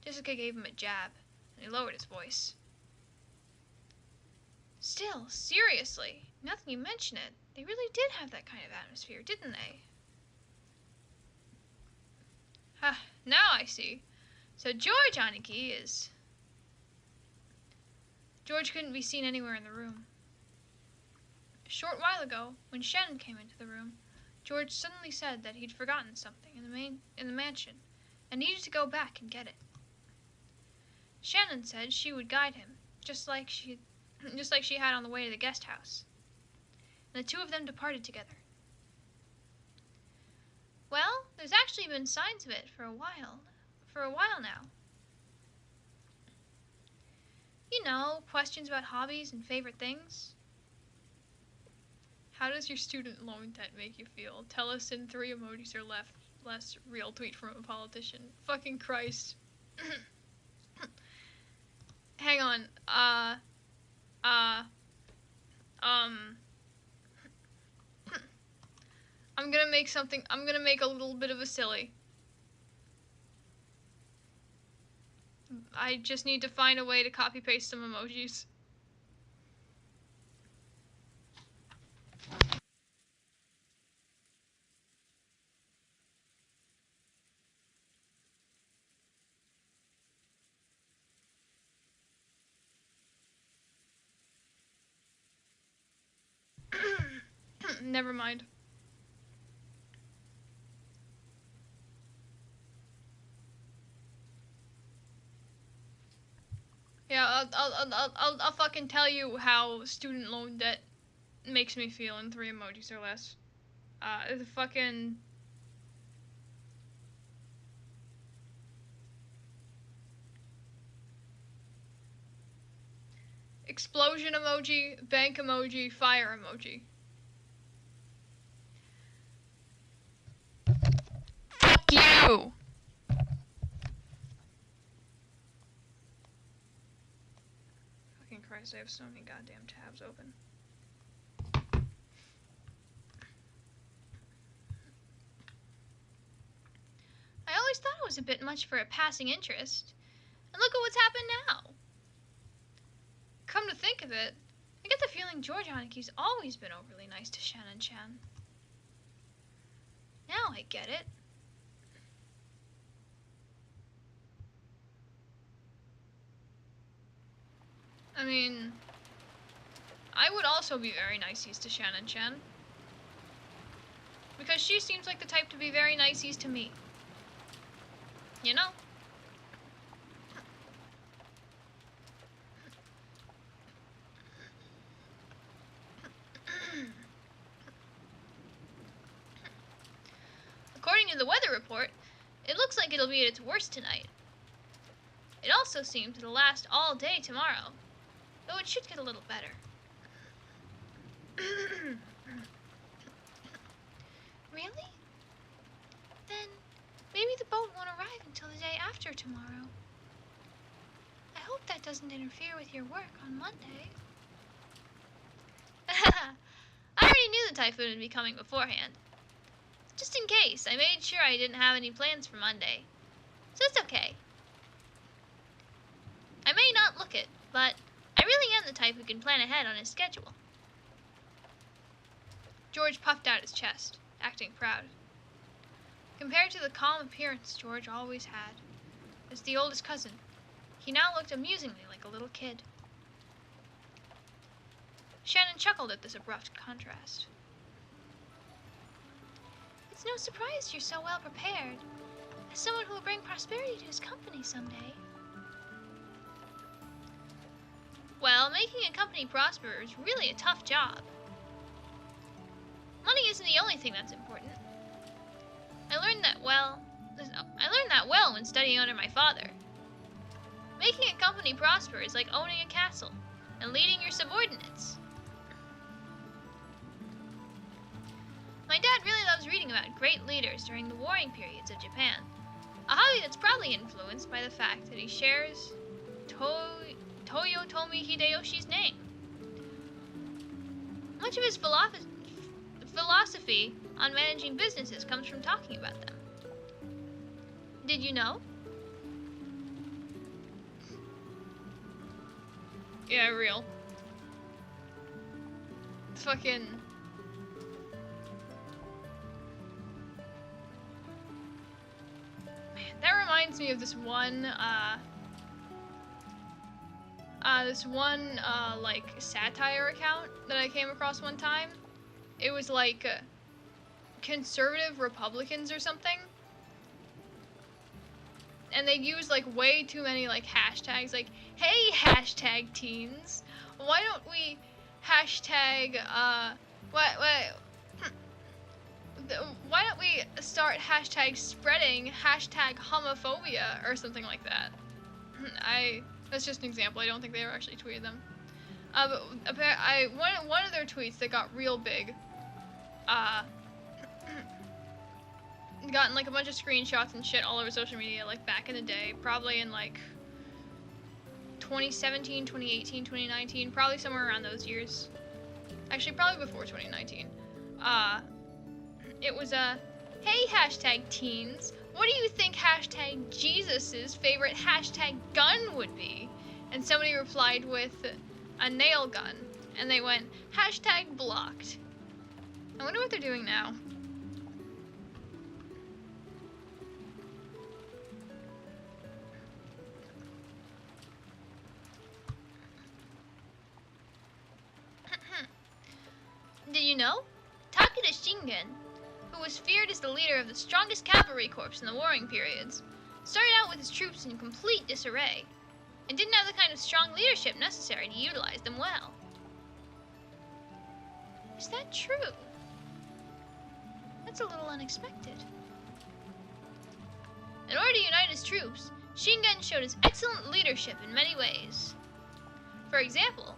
Jessica gave him a jab, and he lowered his voice. Still, seriously, now that you mention it, they really did have that kind of atmosphere, didn't they? Now I see. So George Aniki is... George couldn't be seen anywhere in the room. A short while ago, when Shannon came into the room, George suddenly said that he'd forgotten something in the mansion and needed to go back and get it. Shannon said she would guide him, just like she had on the way to the guest house. And the two of them departed together. Well, there's actually been signs of it for a while now. You know, questions about hobbies and favorite things. How does your student loan debt make you feel? Tell us in 3 emojis or less. Real tweet from a politician. Fucking Christ. Hang on. I'm gonna make a little bit of a silly. I just need to find a way to copy paste some emojis. Never mind. Yeah, I'll fucking tell you how student loan debt makes me feel in 3 emojis or less. The fucking... explosion emoji, bank emoji, fire emoji. Fuck you! Fucking Christ, I have so many goddamn tabs open. I always thought it was a bit much for a passing interest. And look at what's happened now. Come to think of it, I get the feeling George Aniki's always been overly nice to Shannon-chan. Now I get it. I mean, I would also be very niceies to Shannon-chan. Because she seems like the type to be very niceies to me. You know? According to the weather report, it looks like it'll be at its worst tonight. It also seems it'll last all day tomorrow, though it should get a little better. Really? Then maybe the boat won't arrive until the day after tomorrow. I hope that doesn't interfere with your work on Monday. I already knew the typhoon would be coming beforehand. Just in case, I made sure I didn't have any plans for Monday. So it's okay. I may not look it, but I really am the type who can plan ahead on his schedule. George puffed out his chest, acting proud. Compared to the calm appearance George always had, as the oldest cousin, he now looked amusingly like a little kid. Shannon chuckled at this abrupt contrast. It's no surprise you're so well prepared, as someone who will bring prosperity to his company someday. Well, making a company prosper is really a tough job. Money isn't the only thing that's important. I learned that well when studying under my father. Making a company prosper is like owning a castle and leading your subordinates. My dad really loves reading about great leaders during the warring periods of Japan, a hobby that's probably influenced by the fact that he shares Toyotomi Hideyoshi's name. Much of his philosophy on managing businesses comes from talking about them. Did you know? Yeah, real. Fucking... Man, that reminds me of this one, like, satire account that I came across one time. It was like, conservative Republicans or something. And they'd use, like, way too many, like, hashtags, like, hey, hashtag teens, why don't we hashtag, why don't we start hashtag spreading hashtag homophobia or something like that? That's just an example. I don't think they ever actually tweeted them. But one of their tweets that got real big, gotten like a bunch of screenshots and shit all over social media, like back in the day, probably in like 2017, 2018, 2019, probably somewhere around those years. Actually, probably before 2019. It was hey hashtag teens, what do you think hashtag Jesus's favorite hashtag gun would be? And somebody replied with a nail gun, and they went hashtag blocked. I wonder what they're doing now. Did you know? Takeda Shingen, who was feared as the leader of the strongest cavalry corps in the warring periods, started out with his troops in complete disarray, and didn't have the kind of strong leadership necessary to utilize them well. Is that true? That's a little unexpected. In order to unite his troops, Shingen showed his excellent leadership in many ways. For example,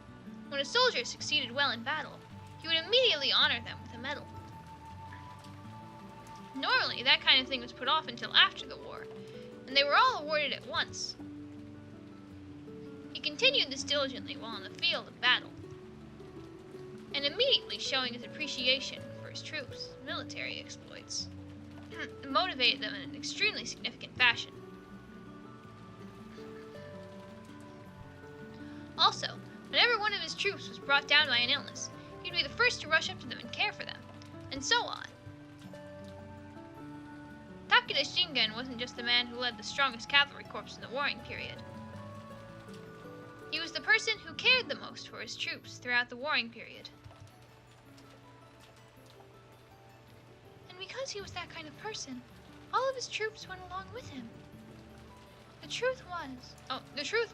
when a soldier succeeded well in battle, he would immediately honor them with a medal. Normally, that kind of thing was put off until after the war, and they were all awarded at once. He continued this diligently while in the field of battle, and immediately showing his appreciation for his troops' military exploits, motivated them in an extremely significant fashion. Also, whenever one of his troops was brought down by an illness, he'd be the first to rush up to them and care for them, and so on. Takeda Shingen wasn't just the man who led the strongest cavalry corps in the warring period. He was the person who cared the most for his troops throughout the warring period. And because he was that kind of person, all of his troops went along with him. The truth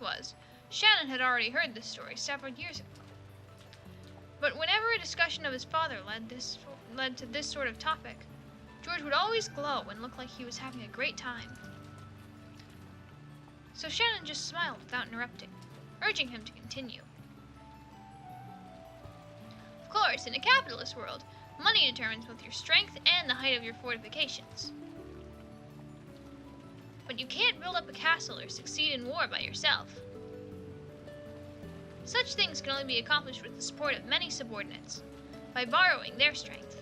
was, Shannon had already heard this story several years ago. But whenever a discussion of his father led to this sort of topic, George would always glow and look like he was having a great time. So Shannon just smiled without interrupting, urging him to continue. Of course, in a capitalist world, money determines both your strength and the height of your fortifications. But you can't build up a castle or succeed in war by yourself. Such things can only be accomplished with the support of many subordinates, by borrowing their strength.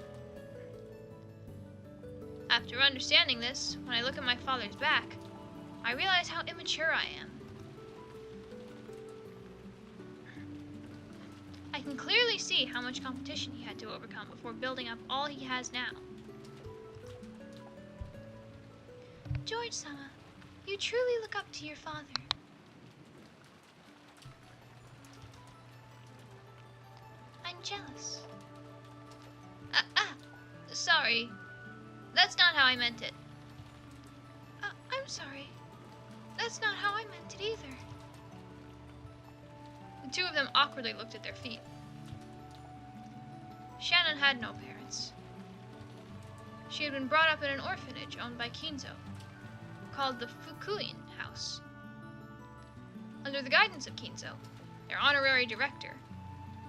After understanding this, when I look at my father's back, I realize how immature I am. I can clearly see how much competition he had to overcome before building up all he has now. George-sama, you truly look up to your father. I'm jealous. Sorry. That's not how I meant it. I'm sorry. That's not how I meant it either. The two of them awkwardly looked at their feet. Shannon had no parents. She had been brought up in an orphanage owned by Kinzo, called the Fukuin House. Under the guidance of Kinzo, their honorary director,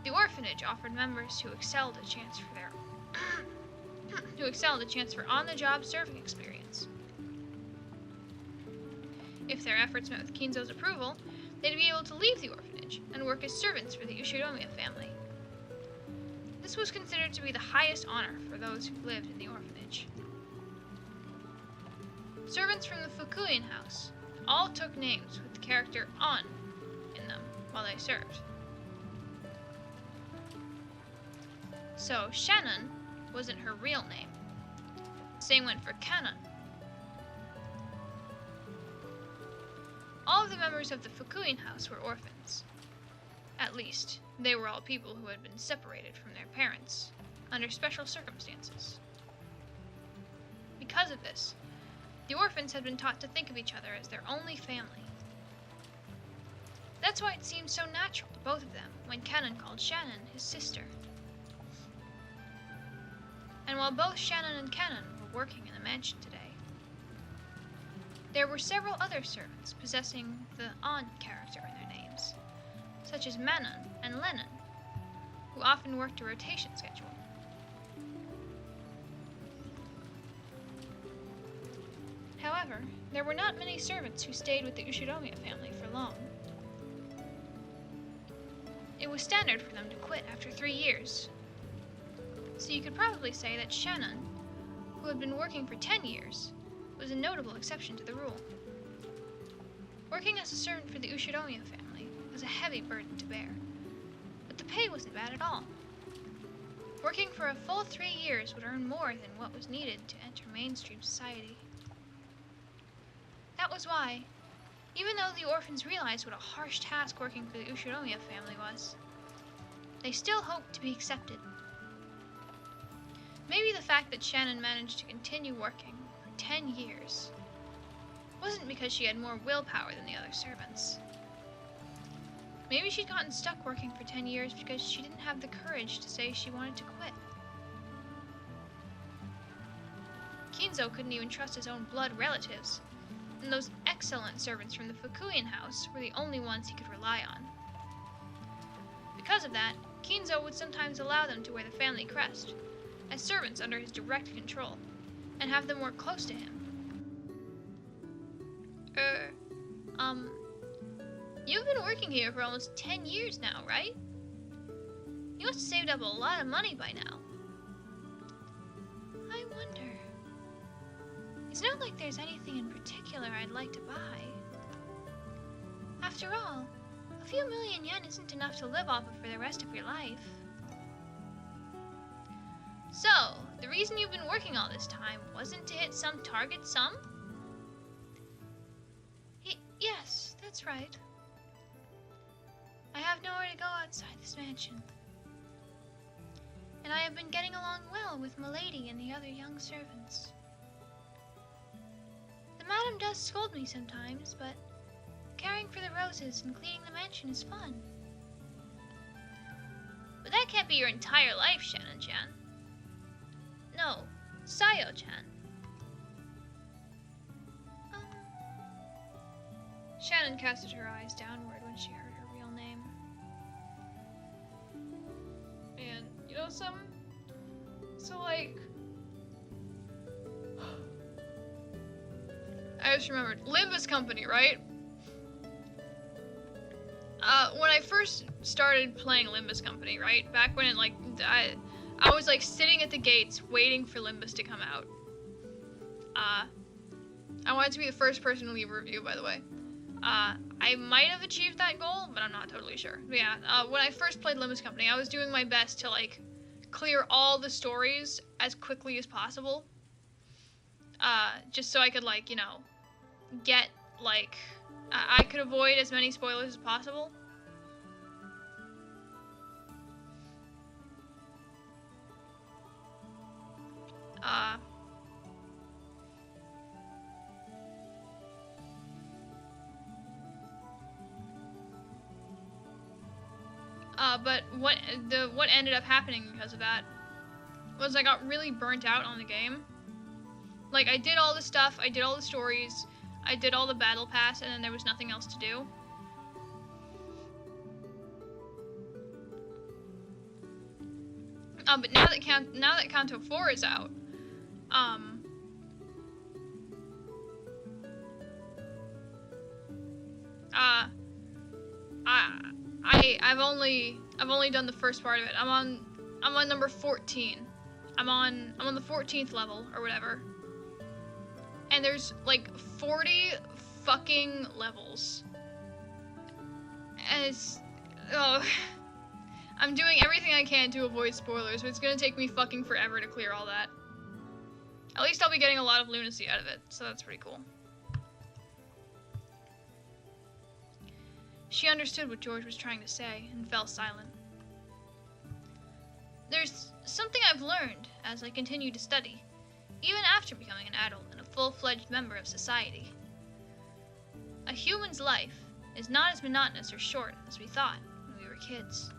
the orphanage offered members who excelled a chance for on-the-job serving experience. If their efforts met with Kinzo's approval, they'd be able to leave the orphanage and work as servants for the Ushiromiya family. This was considered to be the highest honor for those who lived in the orphanage. Servants from the Fukuin house all took names with the character on in them while they served. So Shannon wasn't her real name. Same went for Canon. All of the members of the Fukuin house were orphans. At least, they were all people who had been separated from their parents under special circumstances. Because of this, the orphans had been taught to think of each other as their only family. That's why it seemed so natural to both of them when Canon called Shannon his sister. And while both Shannon and Canon were working in the mansion today, there were several other servants possessing the On character in their names, such as Manon and Lennon, who often worked a rotation schedule. However, there were not many servants who stayed with the Ushiromiya family for long. It was standard for them to quit after 3 years. So you could probably say that Shannon, who had been working for 10 years, was a notable exception to the rule. Working as a servant for the Ushiromiya family was a heavy burden to bear, but the pay wasn't bad at all. Working for a full 3 years would earn more than what was needed to enter mainstream society. That was why, even though the orphans realized what a harsh task working for the Ushiromiya family was, they still hoped to be accepted. Maybe the fact that Shannon managed to continue working for 10 years wasn't because she had more willpower than the other servants. Maybe she'd gotten stuck working for 10 years because she didn't have the courage to say she wanted to quit. Kinzo couldn't even trust his own blood relatives, and those excellent servants from the Fukuin house were the only ones he could rely on. Because of that, Kinzo would sometimes allow them to wear the family crest, as servants under his direct control, and have them work close to him. You've been working here for almost 10 years now, right? You must have saved up a lot of money by now. I wonder. It's not like there's anything in particular I'd like to buy. After all, a few million yen isn't enough to live off of for the rest of your life. So, the reason you've been working all this time wasn't to hit some target sum? Yes, that's right. I have nowhere to go outside this mansion. And I have been getting along well with Milady and the other young servants. The madam does scold me sometimes, but caring for the roses and cleaning the mansion is fun. But that can't be your entire life, Shannon-chan. No, Sayo-chan. Shannon casted her eyes downward when she heard her real name. And, you know something? So, like... I just remembered. Limbus Company, right? When I first started playing Limbus Company, right? Back when it, like, I was, like, sitting at the gates waiting for Limbus to come out. I wanted to be the first person to leave a review, by the way. I might have achieved that goal, but I'm not totally sure. But yeah, when I first played Limbus Company, I was doing my best to, like, clear all the stories as quickly as possible. Just so I could, like, you know, get, like, I could avoid as many spoilers as possible. But what ended up happening because of that was I got really burnt out on the game. Like, I did all the stuff, I did all the stories, I did all the battle pass, and then there was nothing else to do. But now that Kanto 4 is out, I've only done the first part of it. I'm on I'm on number 14. I'm on the 14th level or whatever. And there's like 40 fucking levels. And it's I'm doing everything I can to avoid spoilers, but it's gonna take me fucking forever to clear all that. At least I'll be getting a lot of lunacy out of it, so that's pretty cool. She understood what George was trying to say and fell silent. There's something I've learned as I continue to study, even after becoming an adult and a full-fledged member of society. A human's life is not as monotonous or short as we thought when we were kids.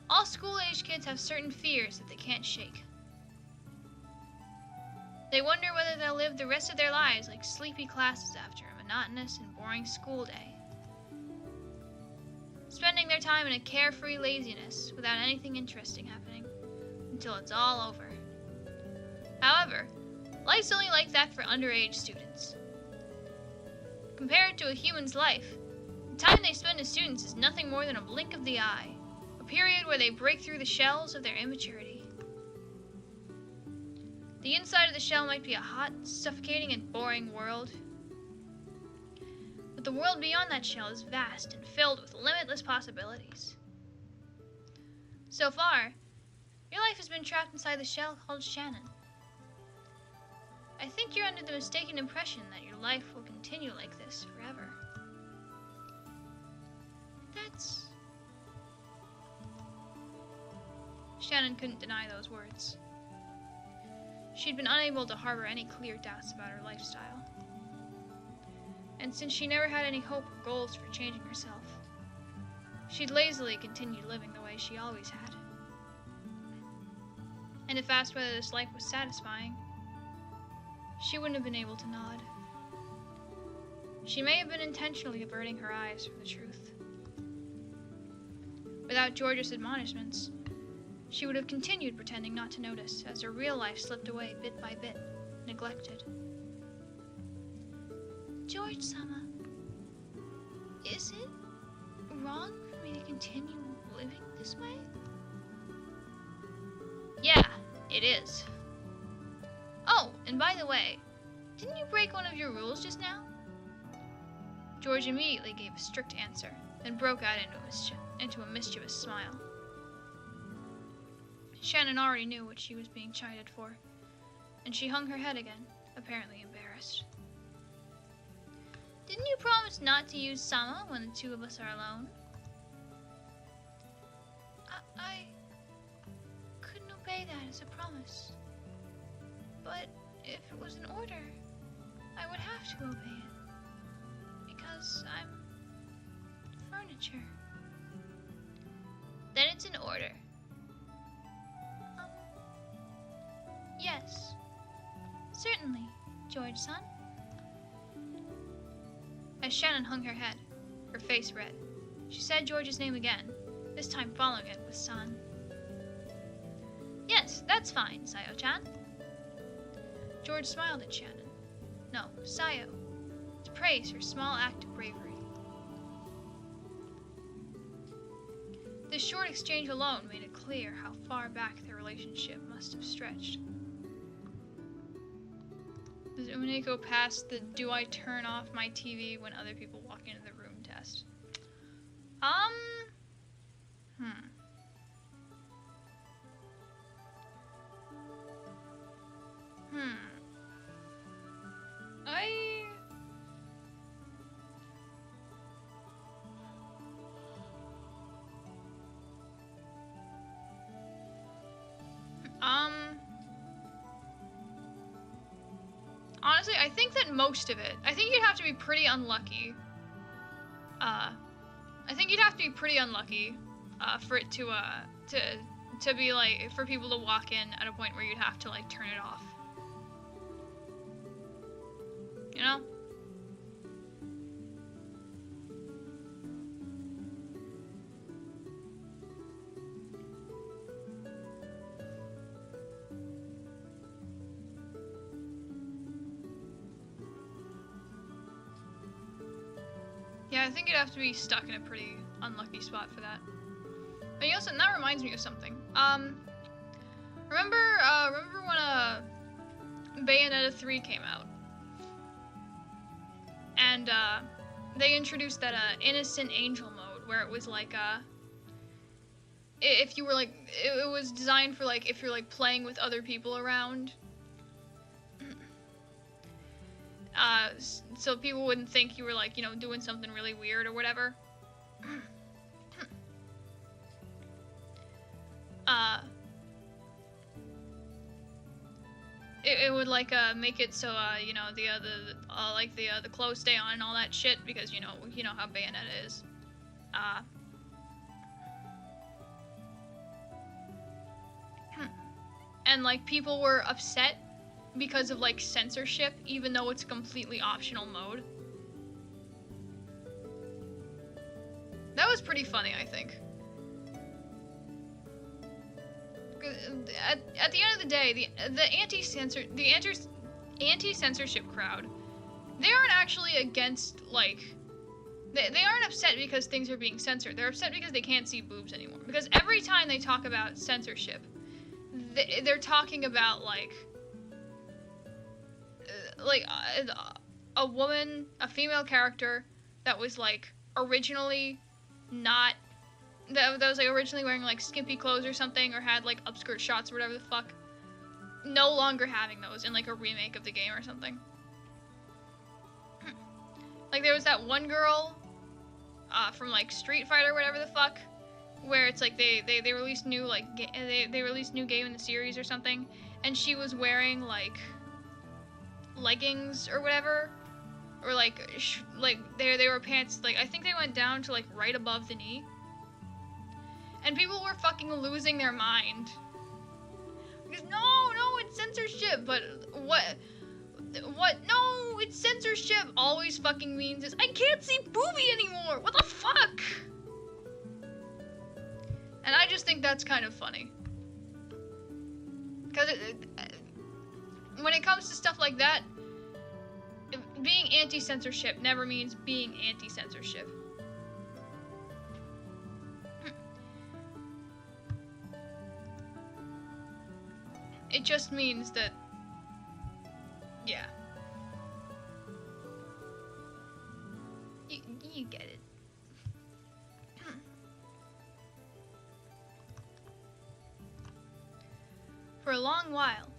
All school-age kids have certain fears that they can't shake. They wonder whether they'll live the rest of their lives like sleepy classes after a monotonous and boring school day, spending their time in a carefree laziness without anything interesting happening until it's all over. However, life's only like that for underage students. Compared to a human's life, the time they spend as students is nothing more than a blink of the eye, a period where they break through the shells of their immaturity. The inside of the shell might be a hot, suffocating, and boring world, but the world beyond that shell is vast and filled with limitless possibilities. So far, your life has been trapped inside the shell called Shannon. I think you're under the mistaken impression that your life will continue like this forever. That's... Shannon couldn't deny those words. She'd been unable to harbor any clear doubts about her lifestyle. And since she never had any hope or goals for changing herself, she'd lazily continued living the way she always had. And if asked whether this life was satisfying, she wouldn't have been able to nod. She may have been intentionally averting her eyes from the truth. Without George's admonishments, she would have continued pretending not to notice as her real life slipped away bit by bit, neglected. George-sama, is it wrong for me to continue living this way? Yeah, it is. Oh, and by the way, didn't you break one of your rules just now? George immediately gave a strict answer, then broke out into a mischievous smile. Shannon already knew what she was being chided for, and she hung her head again, apparently embarrassed. Didn't you promise not to use Sama when the two of us are alone? I couldn't obey that as a promise. But if it was an order, I would have to obey it. Because I'm furniture. Then it's an order. Yes. Certainly, George-san. As Shannon hung her head, her face red, she said George's name again, this time following it with san. Yes, that's fine, Sayo-chan. George smiled at Shannon. No, Sayo, to praise her small act of bravery. This short exchange alone made it clear how far back their relationship must have stretched. Does Umineko pass the "do I turn off my TV when other people walk into the room" test? Honestly, I think that most of it. I think you'd have to be pretty unlucky. For it to be like, for people to walk in at a point where you'd have to like turn it off. You know? Yeah, I think you'd have to be stuck in a pretty unlucky spot for that. But also, that reminds me of something. Remember when Bayonetta 3 came out, and they introduced that innocent angel mode where it was like if you were like, it was designed for like if you're like playing with other people around, so people wouldn't think you were like, you know, doing something really weird or whatever. It would like make it so you know, the clothes stay on and all that shit, because you know how Bayonetta is. And like people were upset because of like censorship, even though it's a completely optional mode. That was pretty funny, I think. At the end of the day, the anti-censorship crowd, they aren't actually against, like, they aren't upset because things are being censored. They're upset because they can't see boobs anymore. Because every time they talk about censorship, they're talking about like a woman, a female character that was like originally not, that was like originally wearing like skimpy clothes or something, or had like upskirt shots or whatever the fuck, no longer having those in like a remake of the game or something. Like there was that one girl from like Street Fighter or whatever the fuck, where it's like they released new like they released new game in the series or something, and she was wearing like leggings or whatever, or like they were pants, like I think they went down to like right above the knee, and people were fucking losing their mind because no, it's censorship. But what no, it's censorship always fucking means is I can't see boobie anymore. What the fuck? And I just think that's kind of funny, because when it comes to stuff like that, being anti-censorship never means being anti-censorship. It just means that, yeah. You get it. For a long while,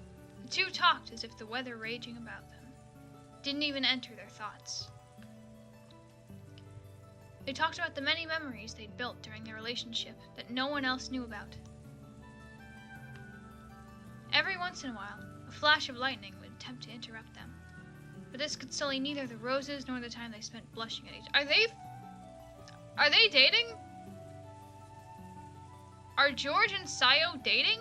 the two talked as if the weather raging about them didn't even enter their thoughts. They talked about the many memories they'd built during their relationship that no one else knew about. Every once in a while, a flash of lightning would attempt to interrupt them, but this could sully neither the roses nor the time they spent blushing at each other. Are they dating? Are George and Sayo dating?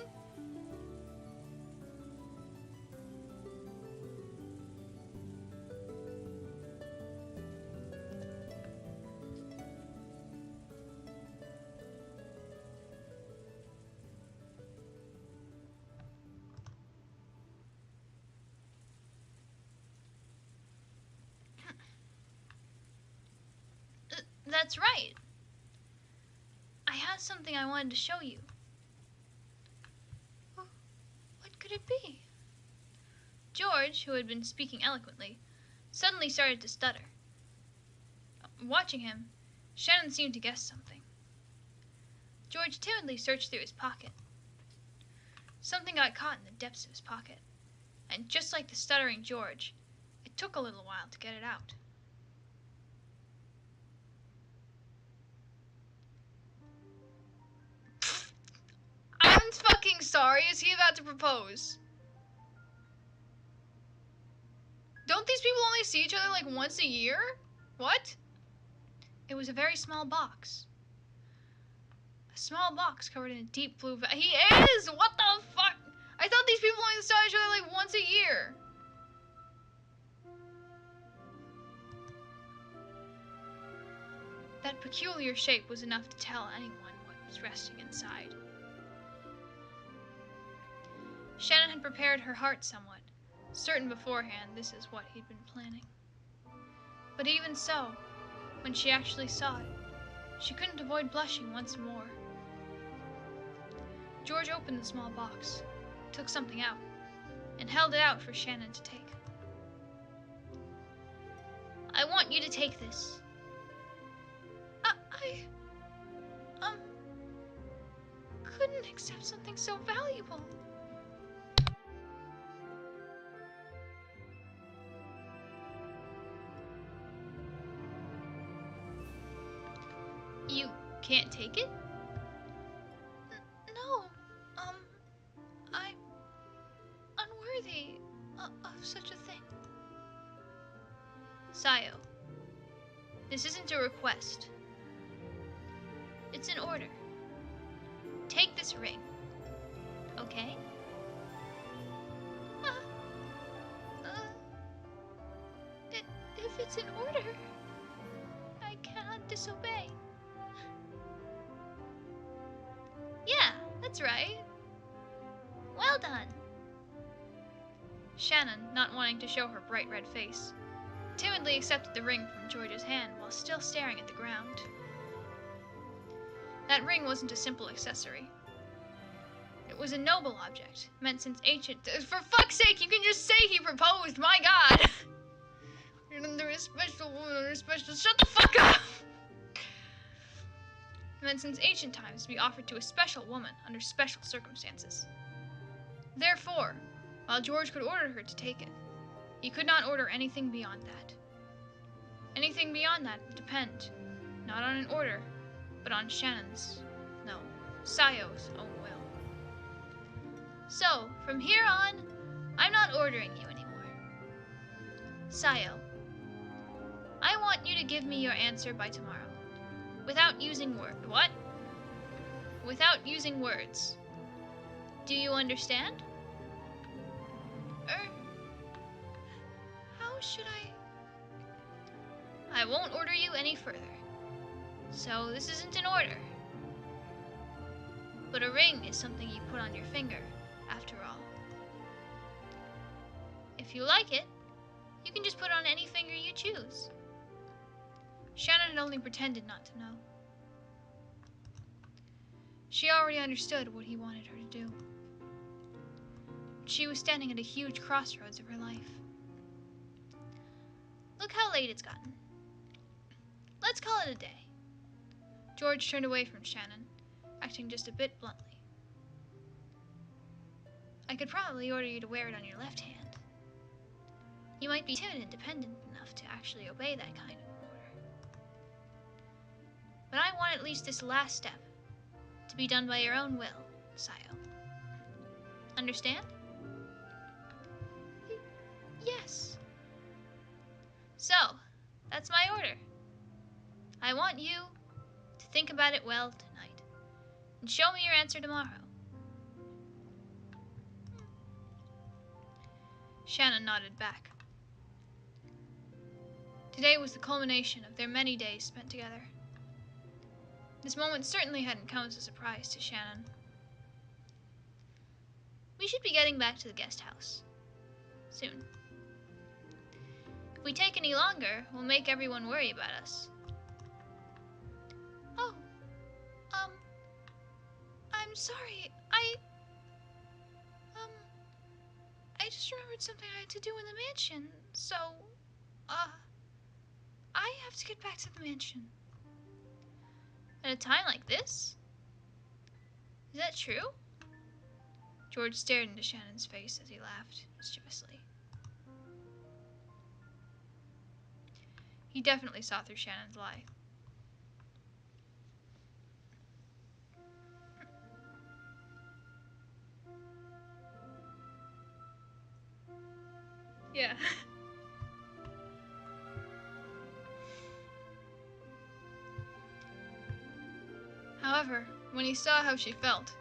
That's right. I had something I wanted to show you. What could it be? George, who had been speaking eloquently, suddenly started to stutter. Watching him, Shannon seemed to guess something. George timidly searched through his pocket. Something got caught in the depths of his pocket, and just like the stuttering George, it took a little while to get it out. I'm fucking sorry, is he about to propose? Don't these people only see each other like once a year? What? It was a very small box. A small box covered in a deep blue He is! What the fuck? I thought these people only saw each other like once a year. That peculiar shape was enough to tell anyone what was resting inside. Shannon had prepared her heart somewhat, certain beforehand this is what he'd been planning. But even so, when she actually saw it, she couldn't avoid blushing once more. George opened the small box, took something out, and held it out for Shannon to take. I want you to take this. I couldn't accept something so valuable. You can't take it? No, I'm unworthy of such a thing. Sayo, this isn't a request. It's an order. Take this ring, okay? If it's an order, I cannot disobey. Yeah, that's right. Well done. Shannon, not wanting to show her bright red face, timidly accepted the ring from George's hand while still staring at the ground. That ring wasn't a simple accessory. It was a noble object, meant since ancient... For fuck's sake, you can just say he proposed, my god! You're under a special woman, under a special... Shut the fuck up! Meant since ancient times to be offered to a special woman under special circumstances. Therefore, while George could order her to take it, he could not order anything beyond that. Anything beyond that would depend, not on an order, but on Sayo's own will. So, from here on, I'm not ordering you anymore. Sayo, I want you to give me your answer by tomorrow. Without using What? Without using words. Do you understand? How should I won't order you any further. So this isn't an order. But a ring is something you put on your finger, after all. If you like it, you can just put it on any finger you choose. Shannon had only pretended not to know. She already understood what he wanted her to do. She was standing at a huge crossroads of her life. Look how late it's gotten. Let's call it a day. George turned away from Shannon, acting just a bit bluntly. I could probably order you to wear it on your left hand. You might be timid and dependent enough to actually obey that kind of order. But I want at least this last step to be done by your own will, Sayo. Understand? Yes. So, that's my order. I want you to think about it well tonight, and show me your answer tomorrow. Shannon nodded back. Today was the culmination of their many days spent together. This moment certainly hadn't come as a surprise to Shannon. We should be getting back to the guest house soon. If we take any longer, we'll make everyone worry about us. Oh, I'm sorry. I just remembered something I had to do in the mansion, so, I have to get back to the mansion. At a time like this? Is that true? George stared into Shannon's face as he laughed mischievously. He definitely saw through Shannon's lie. Yeah. However, when he saw how she felt,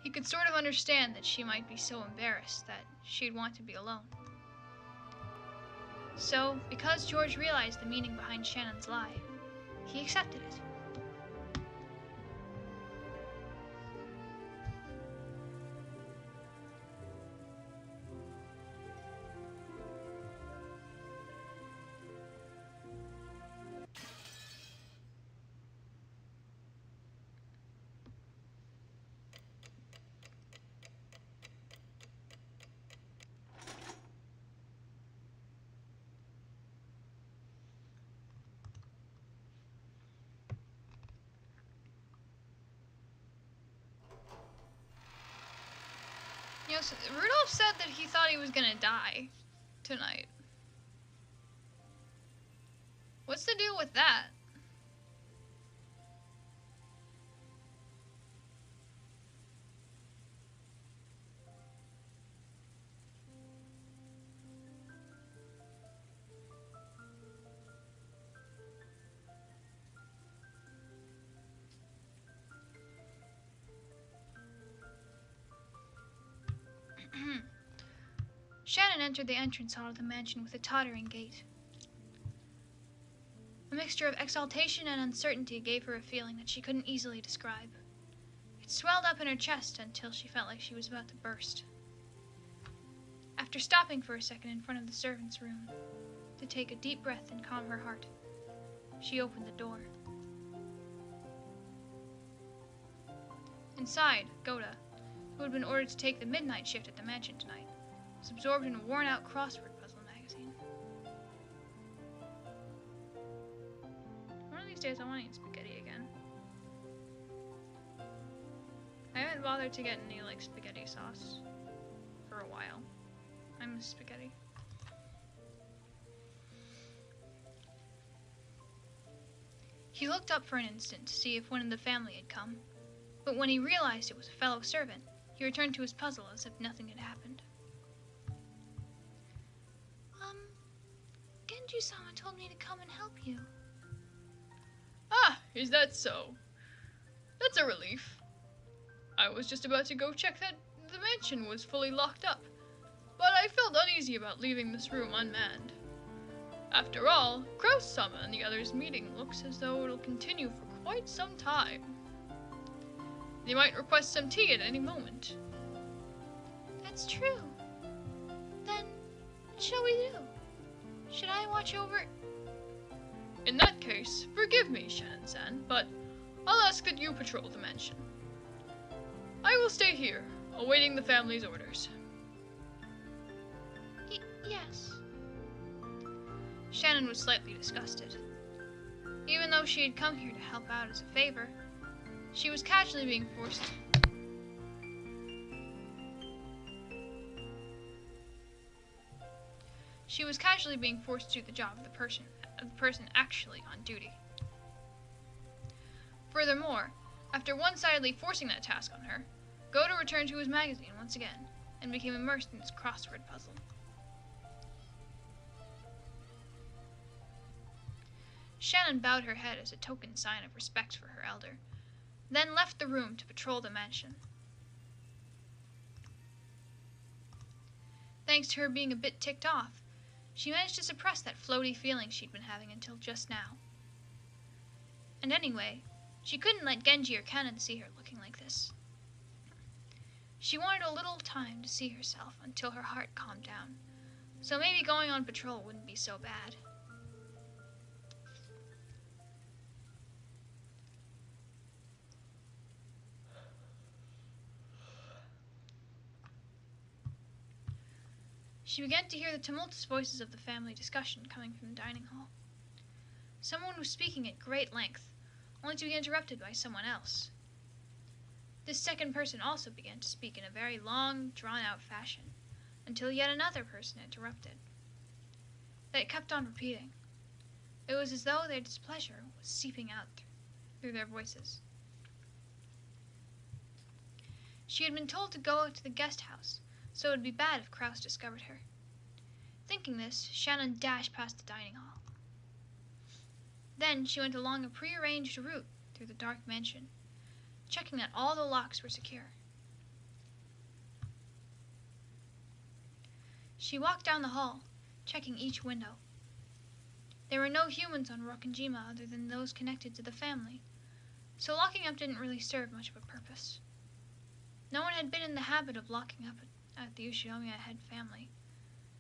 he could sort of understand that she might be so embarrassed that she'd want to be alone. So, because George realized the meaning behind Shannon's lie, he accepted it. You know, so Rudolph said that he thought he was gonna die tonight. What's the deal with that? Shannon entered the entrance hall of the mansion with a tottering gait. A mixture of exaltation and uncertainty gave her a feeling that she couldn't easily describe. It swelled up in her chest until she felt like she was about to burst. After stopping for a second in front of the servants' room to take a deep breath and calm her heart, she opened the door. Inside, Goda, who had been ordered to take the midnight shift at the mansion tonight, was absorbed in a worn-out crossword puzzle magazine. One of these days I want to eat spaghetti again. I haven't bothered to get any, spaghetti sauce for a while. I miss spaghetti. He looked up for an instant to see if one of the family had come, but when he realized it was a fellow servant, he returned to his puzzle as if nothing had happened. Genji-sama told me to come and help you. Ah, is that so? That's a relief. I was just about to go check that the mansion was fully locked up, but I felt uneasy about leaving this room unmanned. After all, Kraus-sama and the others' meeting looks as though it'll continue for quite some time. They might request some tea at any moment. That's true. Then, what shall we do? Should I watch over... In that case, forgive me, Shannon-san, but I'll ask that you patrol the mansion. I will stay here, awaiting the family's orders. Yes. Shannon was slightly disgusted. Even though she had come here to help out as a favor, she was casually being forced to do the job of the person actually on duty. Furthermore, after one-sidedly forcing that task on her, Goda returned to his magazine once again and became immersed in his crossword puzzle. Shannon bowed her head as a token sign of respect for her elder, then left the room to patrol the mansion. Thanks to her being a bit ticked off, she managed to suppress that floaty feeling she'd been having until just now. And anyway, she couldn't let Genji or Kanon see her looking like this. She wanted a little time to see herself until her heart calmed down, so maybe going on patrol wouldn't be so bad. She began to hear the tumultuous voices of the family discussion coming from the dining hall. Someone was speaking at great length, only to be interrupted by someone else. This second person also began to speak in a very long, drawn-out fashion, until yet another person interrupted. Then it kept on repeating. It was as though their displeasure was seeping out through their voices. She had been told to go out to the guest house, so it would be bad if Kraus discovered her. Thinking this, Shannon dashed past the dining hall. Then she went along a prearranged route through the dark mansion, checking that all the locks were secure. She walked down the hall, checking each window. There were no humans on Rokkenjima other than those connected to the family, so locking up didn't really serve much of a purpose. No one had been in the habit of locking up at the Ushinomiya head family,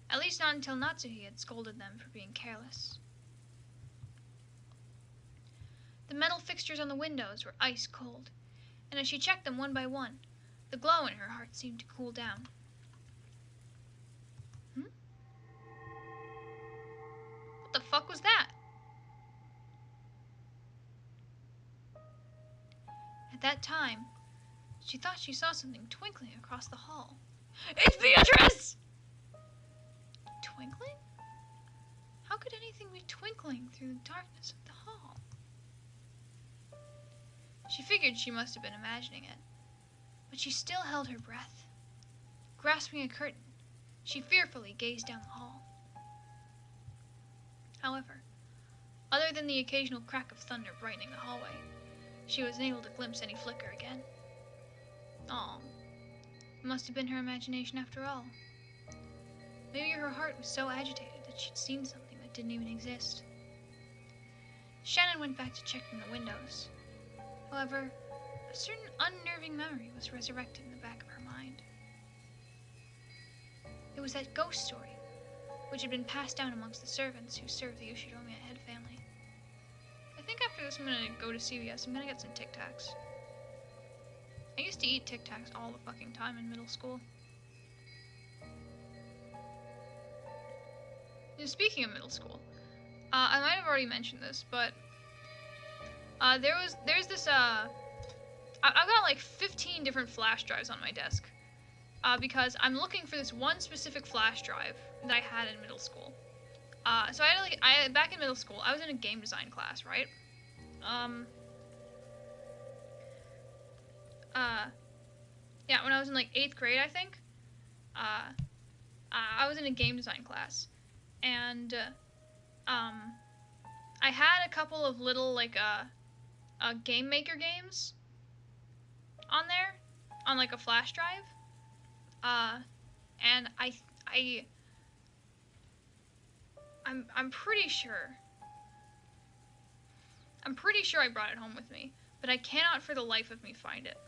at least not until Natsuhi had scolded them for being careless. The metal fixtures on the windows were ice cold, and as she checked them one by one, the glow in her heart seemed to cool down. What the fuck was that? At that time, she thought she saw something twinkling across the hall, It's Beatrice! Twinkling? How could anything be twinkling through the darkness of the hall? She figured she must have been imagining it, but she still held her breath. Grasping a curtain, she fearfully gazed down the hall. However, other than the occasional crack of thunder brightening the hallway, she was unable to glimpse any flicker again. Aw, it must have been her imagination after all. Maybe her heart was so agitated that she'd seen something that didn't even exist. Shannon went back to checking the windows. However, a certain unnerving memory was resurrected in the back of her mind. It was that ghost story, which had been passed down amongst the servants who served the Ushiromiya head family. I think after this I'm gonna go to CVS. I'm gonna get some Tic Tacs. I used to eat Tic Tacs all the fucking time in middle school. Speaking of middle school, I might have already mentioned this, but there's this I've got like 15 different flash drives on my desk, because I'm looking for this one specific flash drive that I had in middle school. So back in middle school, I was in a game design class, right? Yeah, when I was in like 8th grade, I think, I was in a game design class, and I had a couple of little like game maker games on there, on like a flash drive, and I'm pretty sure I brought it home with me, but I cannot for the life of me find it.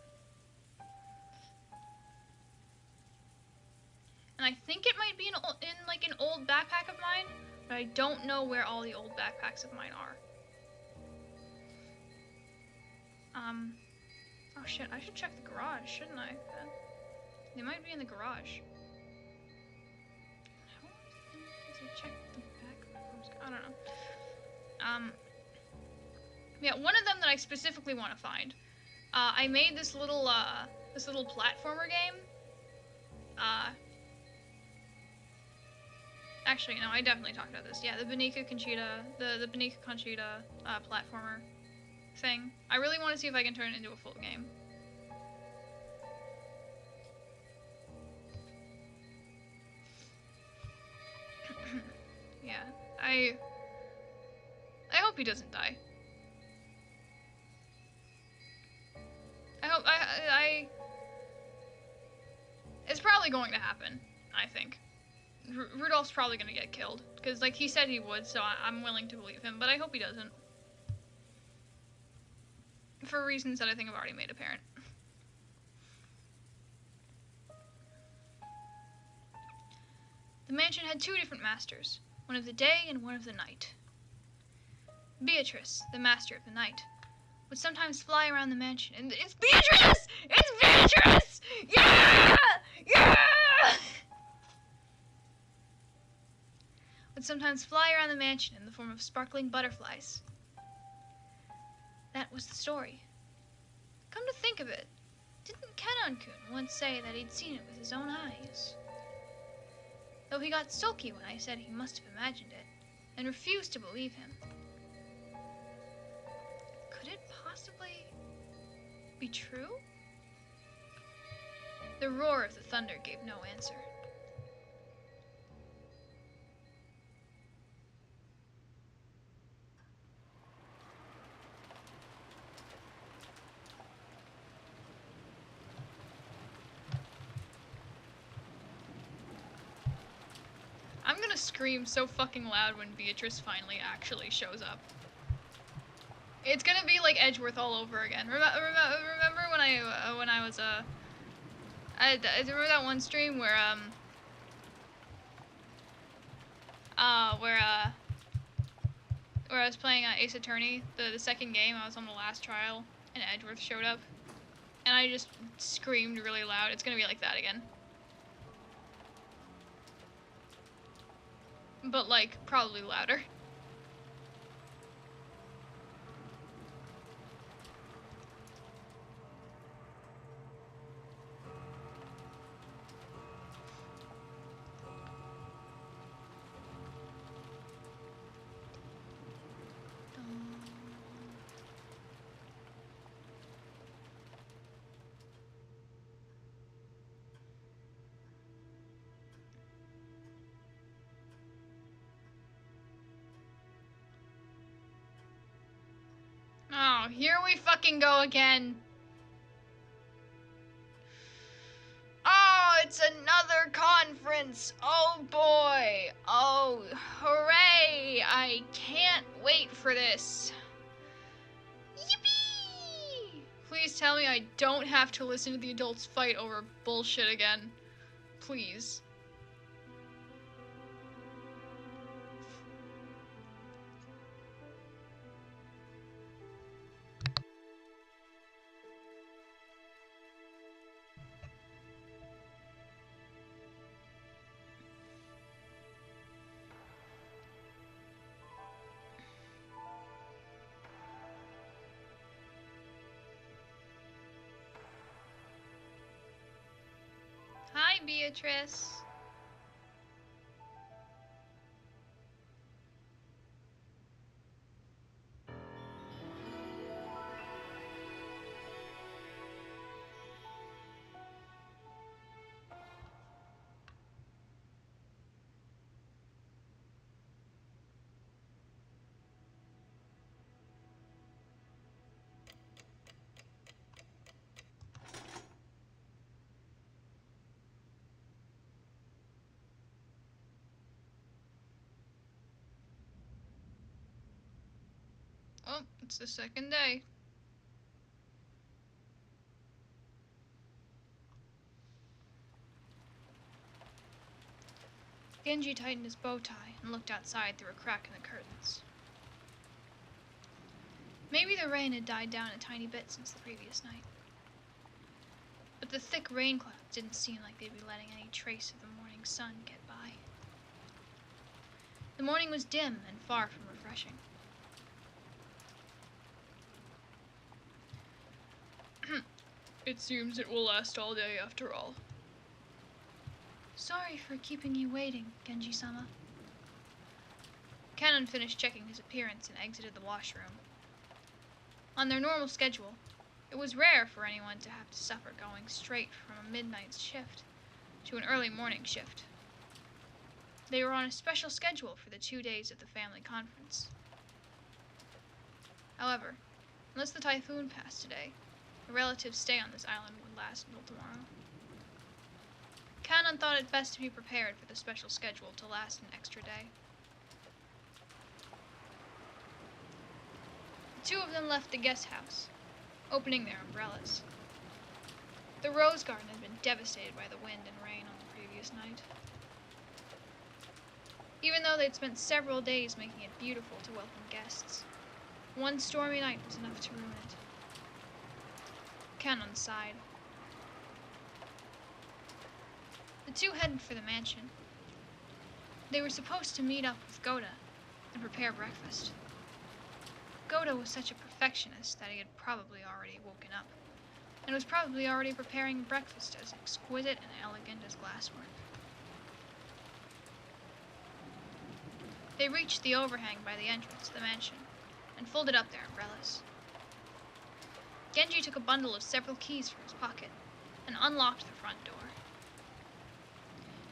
And I think it might be in like an old backpack of mine, but I don't know where all the old backpacks of mine are. Oh shit, I should check the garage, shouldn't I? They might be in the garage. How often does I check the back? I don't know. Yeah, one of them that I specifically want to find. I made this little platformer game. Actually, no, I definitely talked about this. Yeah, the Benika Conchita platformer thing. I really want to see if I can turn it into a full game. Yeah, I hope he doesn't die. It's probably going to happen, I think. Rudolph's probably going to get killed, because like he said he would, so I'm willing to believe him, but I hope he doesn't. For reasons that I think I've already made apparent. The mansion had 2 different masters, one of the day and one of the night. Beatrice, the master of the night, would sometimes fly around the mansion and it's Beatrice! It's Beatrice! Yeah! Yeah! Would sometimes fly around the mansion in the form of sparkling butterflies. That was the story. Come to think of it, didn't Kenon-kun once say that he'd seen it with his own eyes? Though he got sulky when I said he must have imagined it, and refused to believe him. Could it possibly be true? The roar of the thunder gave no answer. I'm gonna scream so fucking loud when Beatrice finally actually shows up. It's gonna be like Edgeworth all over again. Remember when I was I remember that one stream where where I was playing Ace Attorney, the second game. I was on the last trial, and Edgeworth showed up, and I just screamed really loud. It's gonna be like that again. But like, probably louder. Oh, here we fucking go again. Oh, it's another conference. Oh boy. Oh, hooray. I can't wait for this. Yippee! Please tell me I don't have to listen to the adults fight over bullshit again. Please. Hi, Beatrice. Oh, it's the second day. Genji tightened his bow tie and looked outside through a crack in the curtains. Maybe the rain had died down a tiny bit since the previous night. But the thick rain clouds didn't seem like they'd be letting any trace of the morning sun get by. The morning was dim and far from refreshing. It seems it will last all day after all. Sorry for keeping you waiting, Genji-sama. Cannon finished checking his appearance and exited the washroom. On their normal schedule, it was rare for anyone to have to suffer going straight from a midnight shift to an early morning shift. They were on a special schedule for the 2 days of the family conference. However, unless the typhoon passed today, the relatives' stay on this island would last until tomorrow. Cannon thought it best to be prepared for the special schedule to last an extra day. The two of them left the guest house, opening their umbrellas. The rose garden had been devastated by the wind and rain on the previous night. Even though they'd spent several days making it beautiful to welcome guests, one stormy night was enough to ruin it. Cannon sighed. The two headed for the mansion. They were supposed to meet up with Goda and prepare breakfast. Goda was such a perfectionist that he had probably already woken up, and was probably already preparing breakfast as exquisite and elegant as glasswork. They reached the overhang by the entrance to the mansion, and folded up their umbrellas. Genji took a bundle of several keys from his pocket, and unlocked the front door.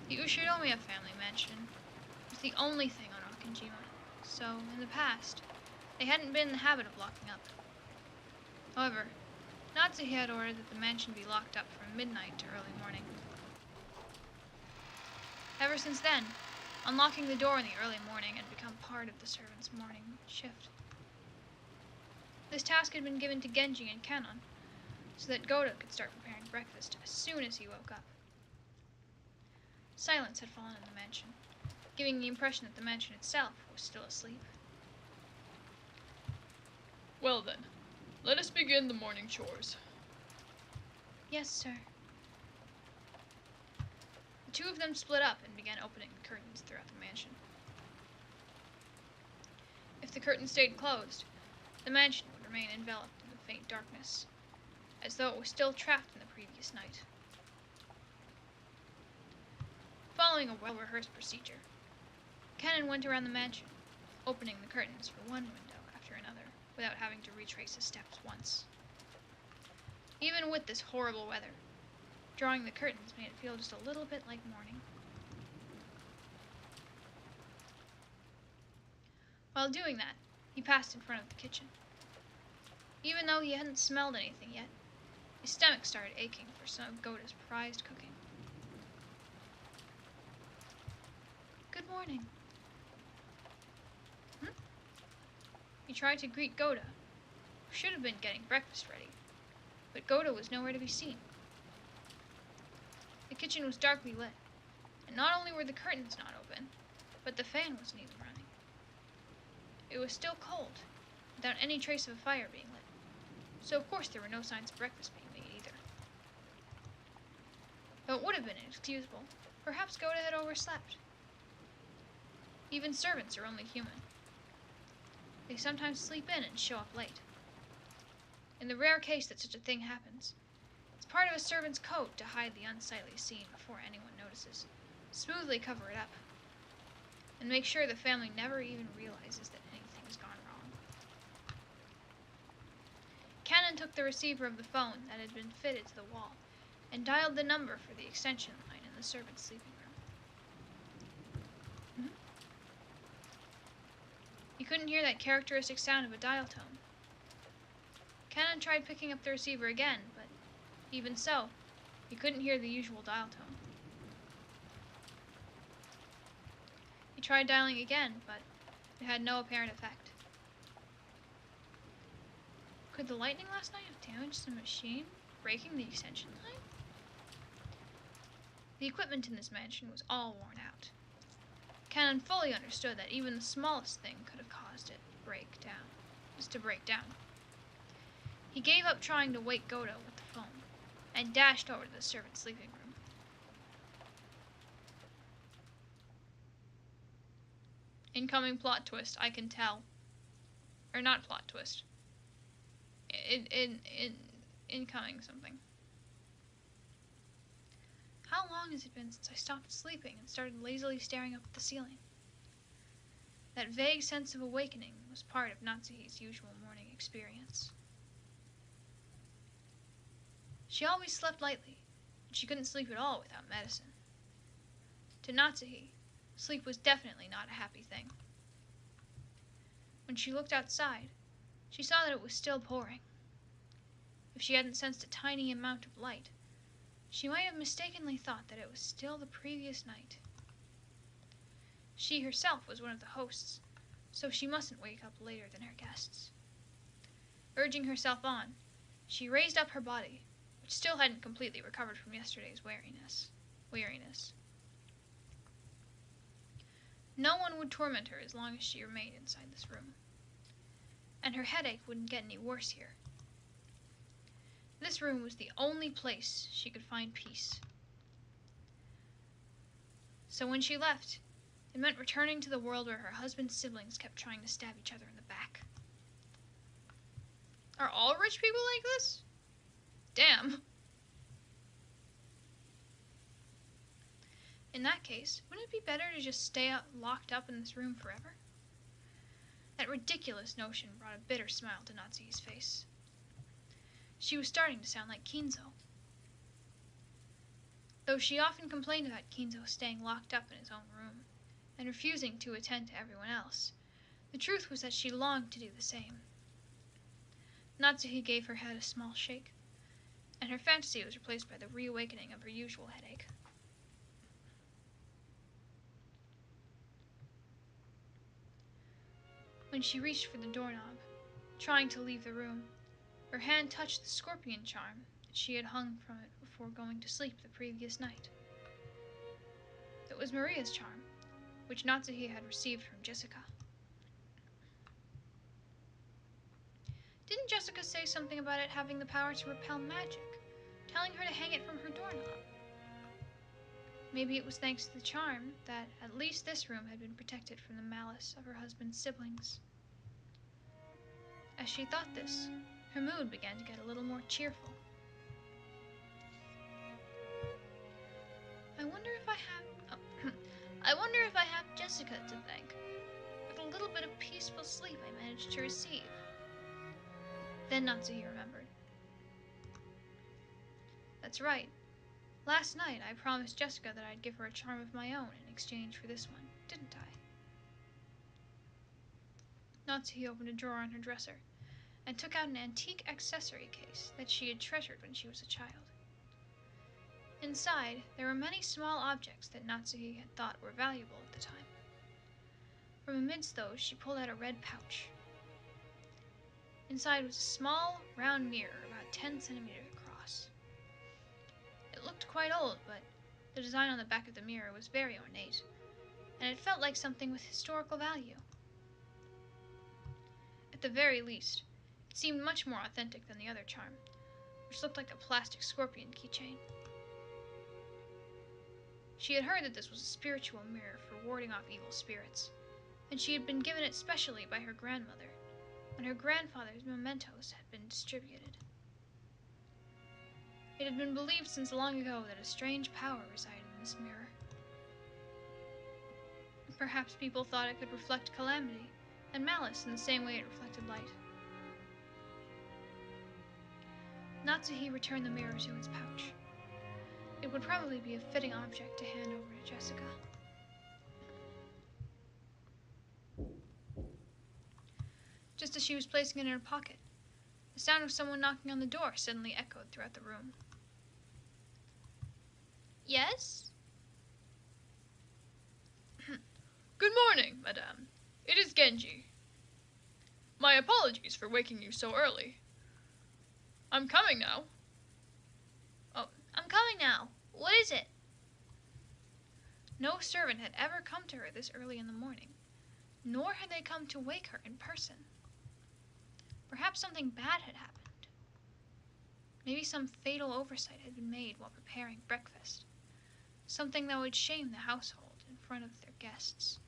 The Ushinomiya family mansion was the only thing on Okinjima, so, in the past, they hadn't been in the habit of locking up. However, Natsuhi had ordered that the mansion be locked up from midnight to early morning. Ever since then, unlocking the door in the early morning had become part of the servants' morning shift. This task had been given to Genji and Kannon, so that Goda could start preparing breakfast as soon as he woke up. Silence had fallen in the mansion, giving the impression that the mansion itself was still asleep. Well then, let us begin the morning chores. Yes, sir. The two of them split up and began opening the curtains throughout the mansion. If the curtain stayed closed, the mansion would remain enveloped in the faint darkness, as though it was still trapped in the previous night. Following a well-rehearsed procedure, Cannon went around the mansion, opening the curtains for one window after another, without having to retrace his steps once. Even with this horrible weather, drawing the curtains made it feel just a little bit like morning. While doing that, he passed in front of the kitchen. Even though he hadn't smelled anything yet, his stomach started aching for some of Goda's prized cooking. Good morning. He tried to greet Goda, who should have been getting breakfast ready, but Goda was nowhere to be seen. The kitchen was darkly lit, and not only were the curtains not open, but the fan wasn't even running. It was still cold, without any trace of a fire being lit, so of course there were no signs of breakfast being made either. Though it would have been inexcusable, perhaps Goda had overslept. Even servants are only human. They sometimes sleep in and show up late. In the rare case that such a thing happens, it's part of a servant's code to hide the unsightly scene before anyone notices, smoothly cover it up, and make sure the family never even realizes that anything's gone wrong. Cannon took the receiver of the phone that had been fitted to the wall and dialed the number for the extension line in the servants' sleeping room. He couldn't hear that characteristic sound of a dial tone. Cannon tried picking up the receiver again, but even so, he couldn't hear the usual dial tone. He tried dialing again, but it had no apparent effect. Could the lightning last night have damaged the machine, breaking the extension line? The equipment in this mansion was all worn out. Cannon fully understood that even the smallest thing could have caused it to break down. He gave up trying to wake Goda with the phone and dashed over to the servants' sleeping room. Incoming plot twist, I can tell. Or not plot twist. Incoming something. How long has it been since I stopped sleeping and started lazily staring up at the ceiling? That vague sense of awakening was part of Natsuhi's usual morning experience. She always slept lightly, but she couldn't sleep at all without medicine. To Natsuhi, sleep was definitely not a happy thing. When she looked outside, she saw that it was still pouring. If she hadn't sensed a tiny amount of light, she might have mistakenly thought that it was still the previous night. She herself was one of the hosts, so she mustn't wake up later than her guests. Urging herself on, she raised up her body, which still hadn't completely recovered from yesterday's weariness. No one would torment her as long as she remained inside this room, and her headache wouldn't get any worse here. This room was the only place she could find peace. So when she left, it meant returning to the world where her husband's siblings kept trying to stab each other in the back. Are all rich people like this? Damn. In that case, wouldn't it be better to just stay locked up in this room forever? That ridiculous notion brought a bitter smile to Natsuhi's face. She was starting to sound like Kinzo. Though she often complained about Kinzo staying locked up in his own room and refusing to attend to everyone else, the truth was that she longed to do the same. Natsuhi gave her head a small shake, and her fantasy was replaced by the reawakening of her usual headache. When she reached for the doorknob, trying to leave the room, her hand touched the scorpion charm that she had hung from it before going to sleep the previous night. It was Maria's charm, which Natsuhi had received from Jessica. Didn't Jessica say something about it having the power to repel magic, telling her to hang it from her doorknob? Maybe it was thanks to the charm that at least this room had been protected from the malice of her husband's siblings. As she thought this, her mood began to get a little more cheerful. I wonder if I have Jessica to thank for the little bit of peaceful sleep I managed to receive. Then Natsuhi remembered. That's right. Last night I promised Jessica that I'd give her a charm of my own in exchange for this one, didn't I? Natsuhi opened a drawer on her dresser and took out an antique accessory case that she had treasured when she was a child. Inside, there were many small objects that Natsuhi had thought were valuable at the time. From amidst those, she pulled out a red pouch. Inside was a small, round mirror about 10 centimeters across. It looked quite old, but the design on the back of the mirror was very ornate, and it felt like something with historical value. At the very least, it seemed much more authentic than the other charm, which looked like a plastic scorpion keychain. She had heard that this was a spiritual mirror for warding off evil spirits, and she had been given it specially by her grandmother, when her grandfather's mementos had been distributed. It had been believed since long ago that a strange power resided in this mirror. Perhaps people thought it could reflect calamity and malice in the same way it reflected light. Natsuhi returned the mirror to its pouch. It would probably be a fitting object to hand over to Jessica. Just as she was placing it in her pocket, the sound of someone knocking on the door suddenly echoed throughout the room. Yes? Good morning, madame. It is Genji. My apologies for waking you so early. I'm coming now. Oh, I'm coming now. What is it? No servant had ever come to her this early in the morning, nor had they come to wake her in person. Perhaps something bad had happened. Maybe some fatal oversight had been made while preparing breakfast, something that would shame the household in front of their guests.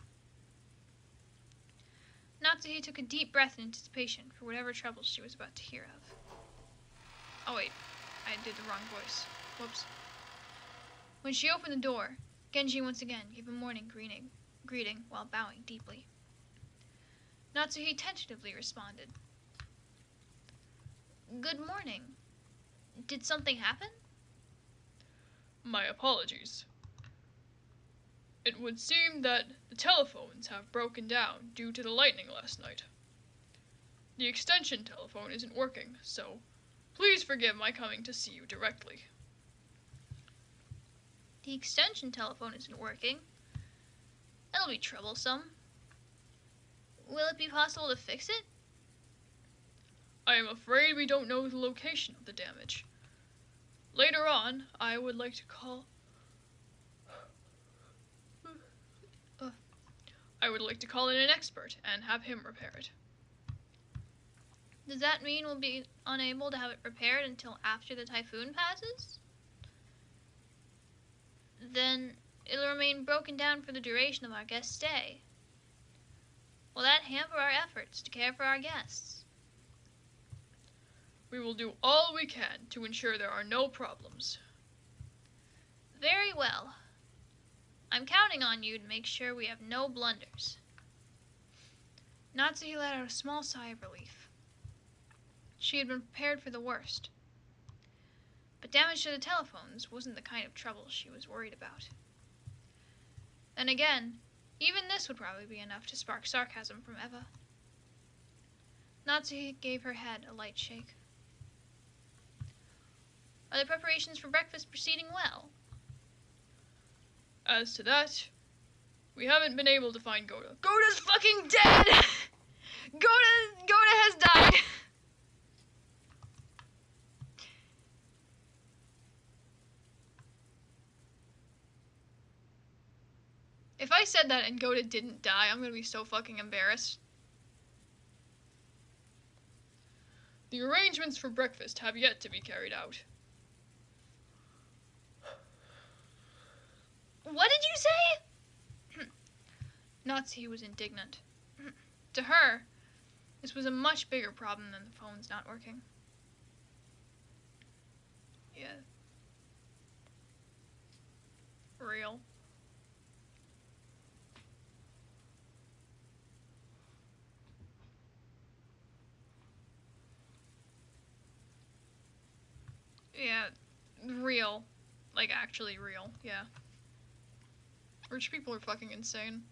Natsuhi took a deep breath in anticipation for whatever trouble she was about to hear of. Oh wait, I did the wrong voice. Whoops. When she opened the door, Genji once again gave a morning greeting while bowing deeply. Natsuhi tentatively responded. Good morning. Did something happen? My apologies. It would seem that the telephones have broken down due to the lightning last night. The extension telephone isn't working, so please forgive my coming to see you directly. The extension telephone isn't working. That'll be troublesome. Will it be possible to fix it? I am afraid we don't know the location of the damage. Later on, I would like to call in an expert and have him repair it. Does that mean we'll be unable to have it repaired until after the typhoon passes? Then it'll remain broken down for the duration of our guest stay. Will that hamper our efforts to care for our guests? We will do all we can to ensure there are no problems. Very well. I'm counting on you to make sure we have no blunders. Natsuhi let out a small sigh of relief. She had been prepared for the worst. But damage to the telephones wasn't the kind of trouble she was worried about. Then again, even this would probably be enough to spark sarcasm from Eva. Natsuhi gave her head a light shake. Are the preparations for breakfast proceeding well? As to that, we haven't been able to find Goda. Goda's fucking dead! Goda has died! If I said that and Goda didn't die, I'm gonna be so fucking embarrassed. The arrangements for breakfast have yet to be carried out. What did you say? Natsuhi was indignant. To her, this was a much bigger problem than the phones not working. Yeah. Real. Yeah, real. Like, actually real, yeah. Rich people are fucking insane.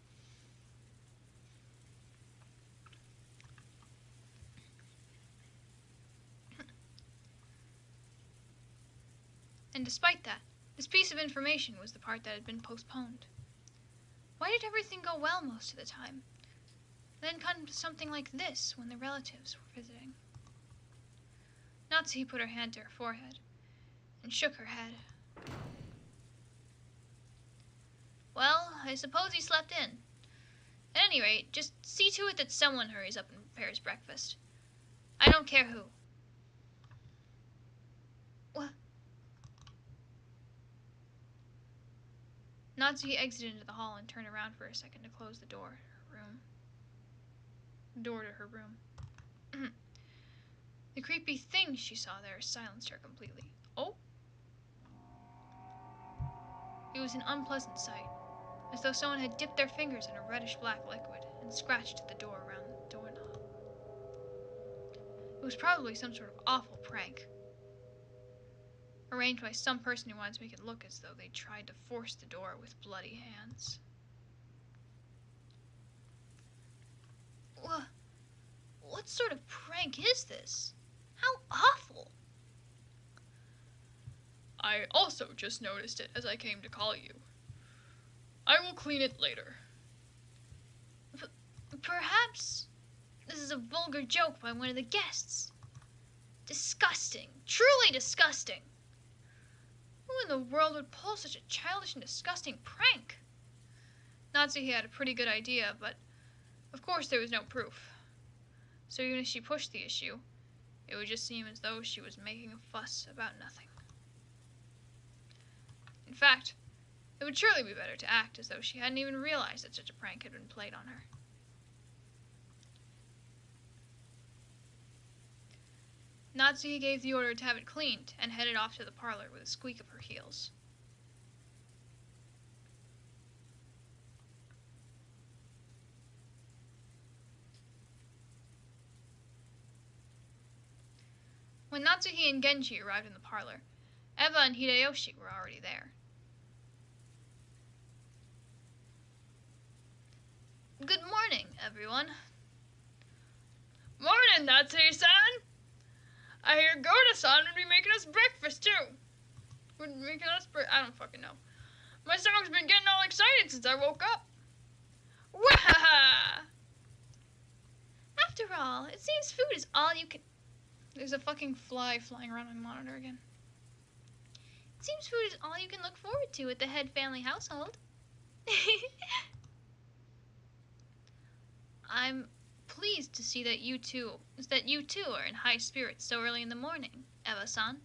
And despite that, this piece of information was the part that had been postponed. Why did everything go well most of the time? Then come to something like this when the relatives were visiting. Natsuhi put her hand to her forehead and shook her head. Well, I suppose he slept in. At any rate, just see to it that someone hurries up and prepares breakfast. I don't care who. What? Natsuhi exited into the hall and turned around for a second to close the door to her room. The creepy thing she saw there silenced her completely. Oh? It was an unpleasant sight, as though someone had dipped their fingers in a reddish-black liquid and scratched at the door around the doorknob. It was probably some sort of awful prank, arranged by some person who wanted to make it look as though they tried to force the door with bloody hands. What sort of prank is this? How awful! I also just noticed it as I came to call you. I will clean it later. Perhaps this is a vulgar joke by one of the guests. Disgusting. Truly disgusting. Who in the world would pull such a childish and disgusting prank? Natsuhi had a pretty good idea, but of course there was no proof. So even if she pushed the issue, it would just seem as though she was making a fuss about nothing. In fact, it would surely be better to act as though she hadn't even realized that such a prank had been played on her. Natsuhi gave the order to have it cleaned and headed off to the parlor with a squeak of her heels. When Natsuhi and Genji arrived in the parlor, Eva and Hideyoshi were already there. Good morning, everyone. Morning, Natsuhi-san! I hear Goda-san would be making us breakfast, too. I don't fucking know. My stomach's been getting all excited since I woke up. Wahaha! After all, it seems food is all you can... There's a fucking fly flying around my monitor again. It seems food is all you can look forward to at the head family household. I'm pleased to see that you two are in high spirits so early in the morning, Eva-san.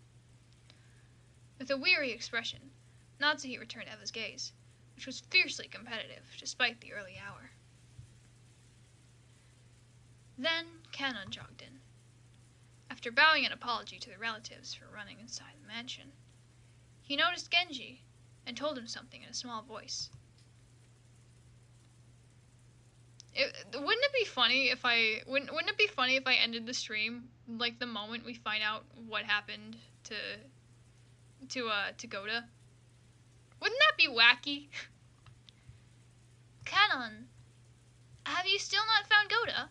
With a weary expression, Natsuhi returned Eva's gaze, which was fiercely competitive despite the early hour. Then Kanon jogged in. After bowing an apology to the relatives for running inside the mansion, he noticed Genji and told him something in a small voice. Wouldn't it be funny if I ended the stream like the moment we find out what happened to Goda? Wouldn't that be wacky? Kanon, have you still not found Goda?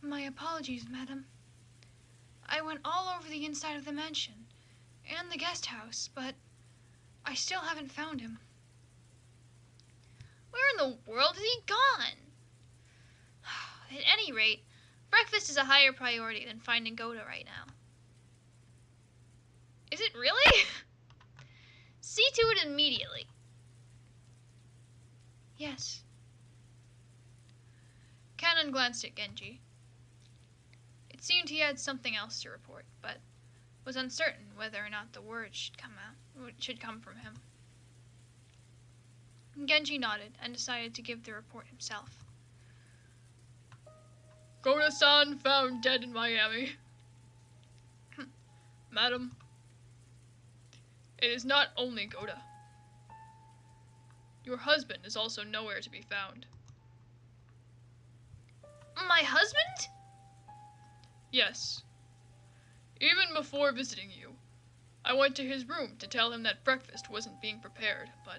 My apologies, madam. I went all over the inside of the mansion and the guest house, but I still haven't found him. Where in the world is he gone? At any rate, breakfast is a higher priority than finding Goda right now. Is it really? See to it immediately. Yes. Kanon glanced at Genji. It seemed he had something else to report, but was uncertain whether or not the words should come from him. Genji nodded and decided to give the report himself. Goda-san found dead in Miami. Madam, it is not only Goda. Your husband is also nowhere to be found. My husband? Yes. Even before visiting you, I went to his room to tell him that breakfast wasn't being prepared, but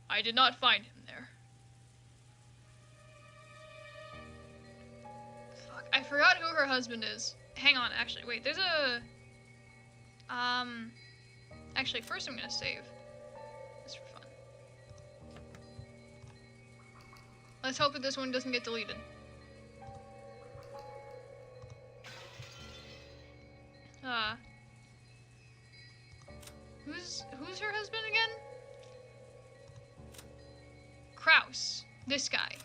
I did not find him there. Fuck, I forgot who her husband is. Hang on, actually, wait, there's a... Actually, first I'm gonna save. Just for fun. Let's hope that this one doesn't get deleted. Who's her husband again? Kraus. This guy.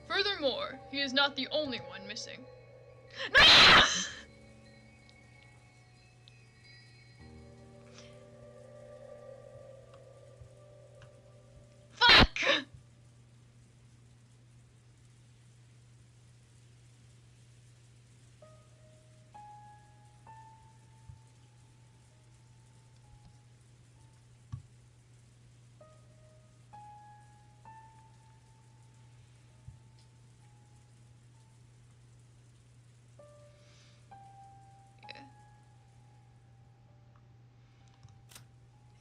Furthermore, he is not the only one missing. Fuck!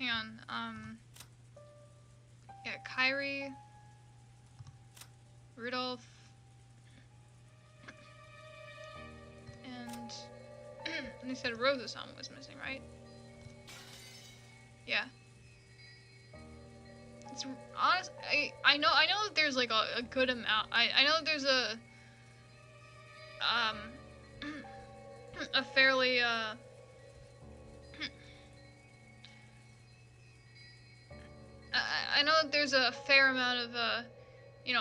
Hang on, yeah, Kyrie, Rudolph, and they said Rosa-san was missing, right? Yeah. It's honest. I know that there's like a good amount. I know that there's a fairly I know that there's a fair amount of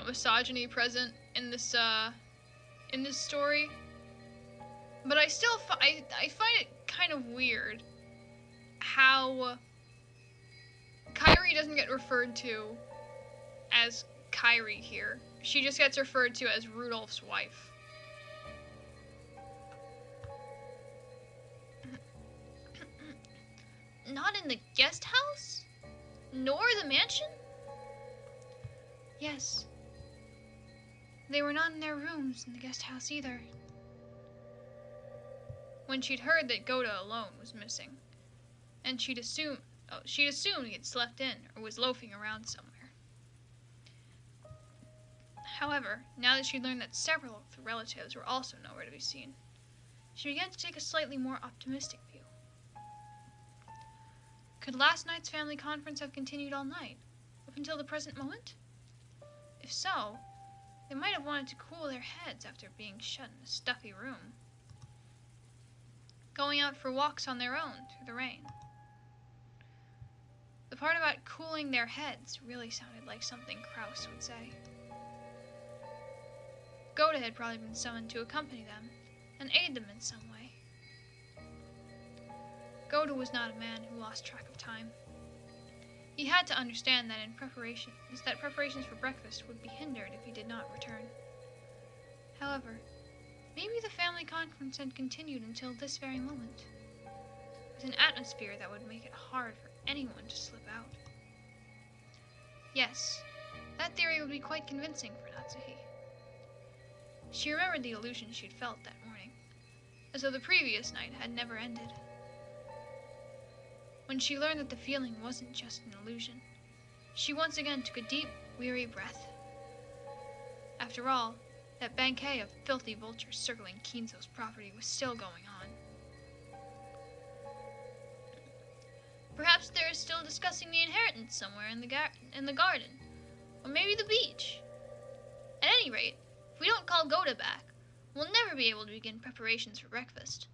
misogyny present in this story, but I still I find it kind of weird how Kyrie doesn't get referred to as Kyrie here. She just gets referred to as Rudolph's wife. Not in the guest house? Nor the mansion? Yes. They were not in their rooms in the guest house either. When she'd heard that Goda alone was missing, and she'd assumed he had slept in or was loafing around somewhere. However, now that she'd learned that several of the relatives were also nowhere to be seen, she began to take a slightly more optimistic view. Could last night's family conference have continued all night, up until the present moment? If so, they might have wanted to cool their heads after being shut in a stuffy room, going out for walks on their own through the rain. The part about cooling their heads really sounded like something Kraus would say. Goda had probably been summoned to accompany them and aid them in some way. Goda was not a man who lost track of time. He had to understand that preparations for breakfast would be hindered if he did not return. However, maybe the family conference had continued until this very moment, with an atmosphere that would make it hard for anyone to slip out. Yes, that theory would be quite convincing for Natsuhi. She remembered the illusion she'd felt that morning, as though the previous night had never ended. When she learned that the feeling wasn't just an illusion, she once again took a deep, weary breath. After all, that banquet of filthy vultures circling Kinzo's property was still going on. Perhaps they're still discussing the inheritance somewhere in the garden, or maybe the beach. At any rate, if we don't call Goda back, we'll never be able to begin preparations for breakfast.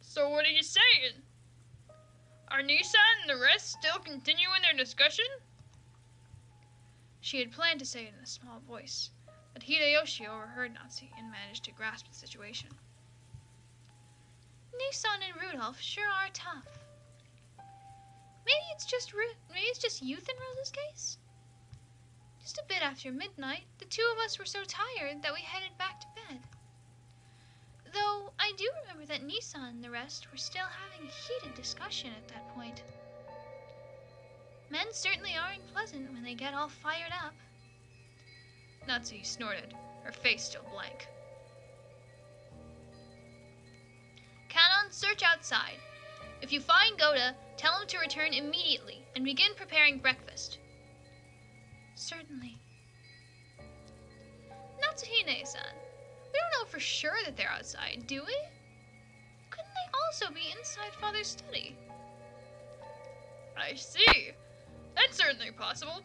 So what are you saying? Are Nissan and the rest still continuing their discussion? She had planned to say it in a small voice, but Hideyoshi overheard Natsuhi and managed to grasp the situation. Nissan and Rudolph sure are tough. Maybe it's just youth in Rosa's case? Just a bit after midnight, the two of us were so tired that we headed back to bed. Though I do remember that Nissan and the rest were still having a heated discussion at that point. Men certainly aren't pleasant when they get all fired up. Natsuhi snorted, her face still blank. Kanon, search outside. If you find Goda, tell him to return immediately and begin preparing breakfast. Certainly. Natsuhine-san, we don't know for sure that they're outside, do we? Couldn't they also be inside Father's study? I see. That's certainly possible.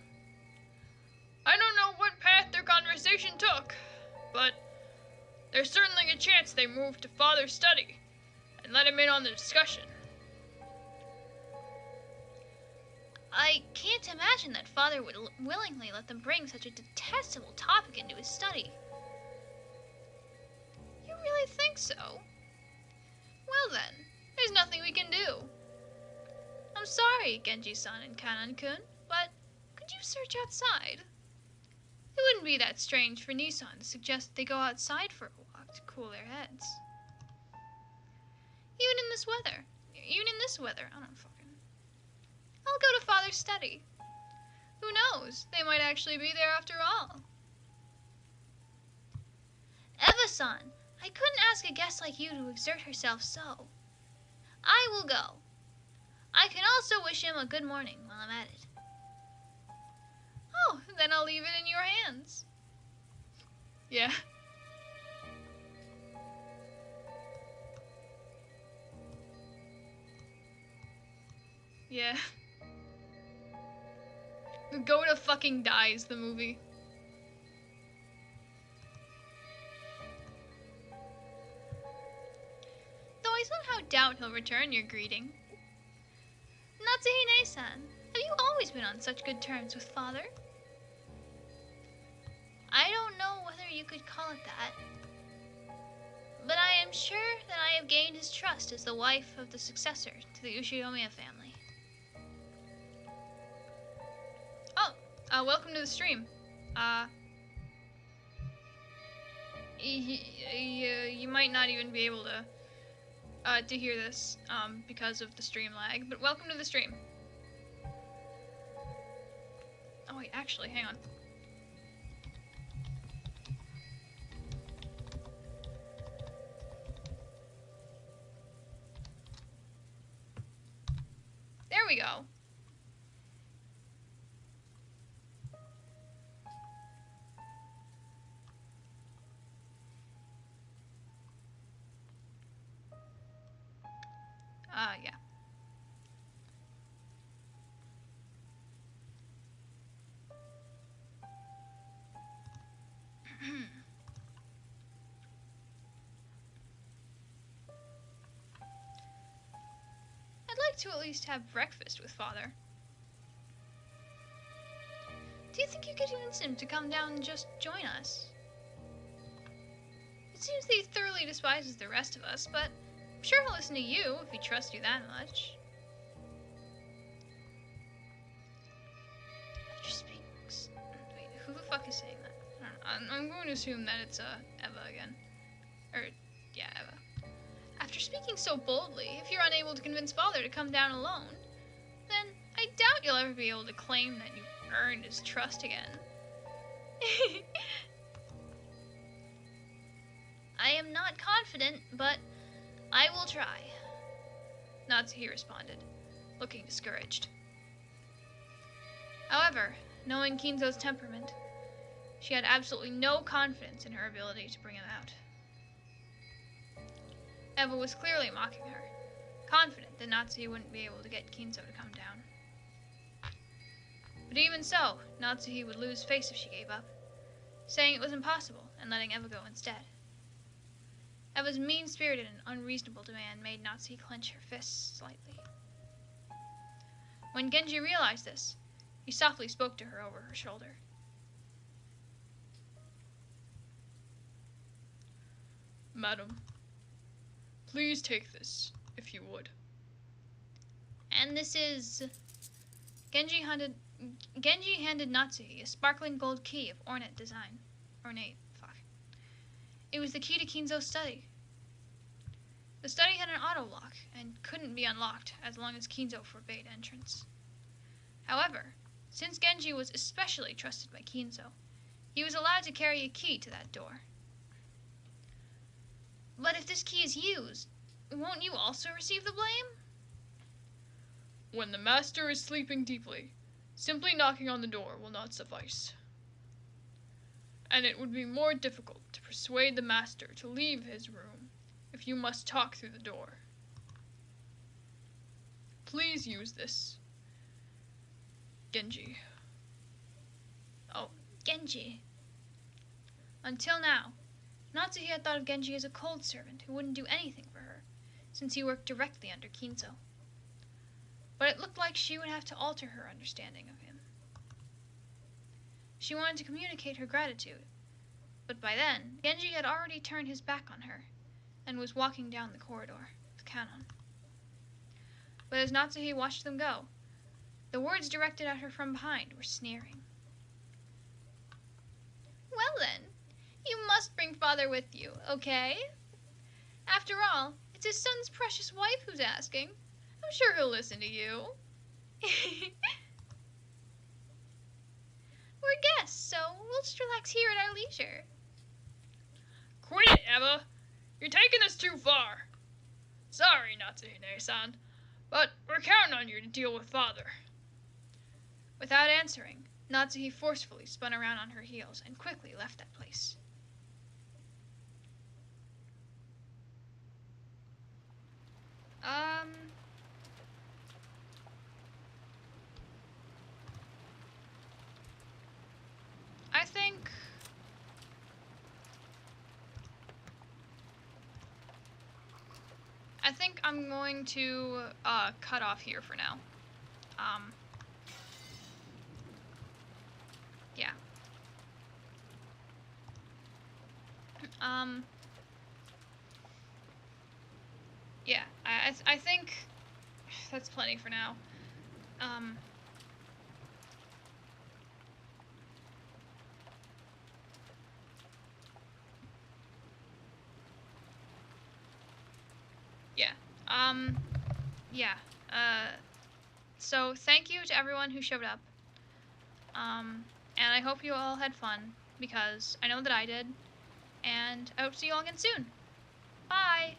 I don't know what path their conversation took, but there's certainly a chance they moved to Father's study and let him in on the discussion. I can't imagine that Father would willingly let them bring such a detestable topic into his study. You really think so? Well then, there's nothing we can do. I'm sorry, Genji-san and Kanon-kun, but could you search outside? It wouldn't be that strange for Nissan to suggest they go outside for a walk to cool their heads. Even in this weather, I don't fucking... I'll go to Father's study. Who knows? They might actually be there after all. Eva-san, I couldn't ask a guest like you to exert herself so. I will go. I can also wish him a good morning while I'm at it. Oh, then I'll leave it in your hands. Yeah. Yeah. Goda fucking dies, the movie. Though I somehow doubt he'll return your greeting. Natsuhine-san, have you always been on such good terms with Father? I don't know whether you could call it that, but I am sure that I have gained his trust as the wife of the successor to the Ushinomiya family. Oh, welcome to the stream. You might not even be able to hear this, because of the stream lag, but welcome to the stream. Oh wait, actually, hang on. There we go. Yeah. I'd like to at least have breakfast with Father. Do you think you could convince him to come down and just join us? It seems that he thoroughly despises the rest of us, but I'm sure he'll listen to you if he trusts you that much. Wait, who the fuck is saying that? I don't know. I'm going to assume that it's Eva again. Yeah, Eva. After speaking so boldly, if you're unable to convince Father to come down alone, then I doubt you'll ever be able to claim that you've earned his trust again. I am not confident, but I will try, Natsuhi responded, looking discouraged. However, knowing Kinzo's temperament, she had absolutely no confidence in her ability to bring him out. Eva was clearly mocking her, confident that Natsuhi wouldn't be able to get Kinzo to come down. But even so, Natsuhi would lose face if she gave up, saying it was impossible and letting Eva go instead. Eva's mean-spirited and unreasonable demand made Natsuhi clench her fists slightly. When Genji realized this, he softly spoke to her over her shoulder. Madam, please take this, if you would. And this is... Genji handed Natsuhi a sparkling gold key of ornate design. It was the key to Kinzo's study. The study had an auto lock and couldn't be unlocked as long as Kinzo forbade entrance. However, since Genji was especially trusted by Kinzo, He was allowed to carry a key to that door. But if this key is used, won't you also receive the blame? When the master is sleeping deeply, simply knocking on the door will not suffice. And it would be more difficult to persuade the master to leave his room if you must talk through the door. Please use this. Genji. Oh, Genji. Until now, Natsuhi had thought of Genji as a cold servant who wouldn't do anything for her, since he worked directly under Kinzo. But it looked like she would have to alter her understanding of him. She wanted to communicate her gratitude, but by then, Genji had already turned his back on her, and was walking down the corridor with Kanon. But as Natsuhi watched them go, the words directed at her from behind were sneering. Well then, you must bring father with you, okay? After all, it's his son's precious wife who's asking. I'm sure he'll listen to you. We're guests, so we'll just relax here at our leisure. Quit it, Eva! You're taking this too far. Sorry, Natsuhine-san, but we're counting on you to deal with father. Without answering, Natsuhi forcefully spun around on her heels and quickly left that place. I think I'm going to cut off here for now. Yeah. Yeah, I think that's plenty for now. Yeah. Yeah. So thank you to everyone who showed up. And I hope you all had fun, because I know that I did. And I hope to see you all again soon. Bye!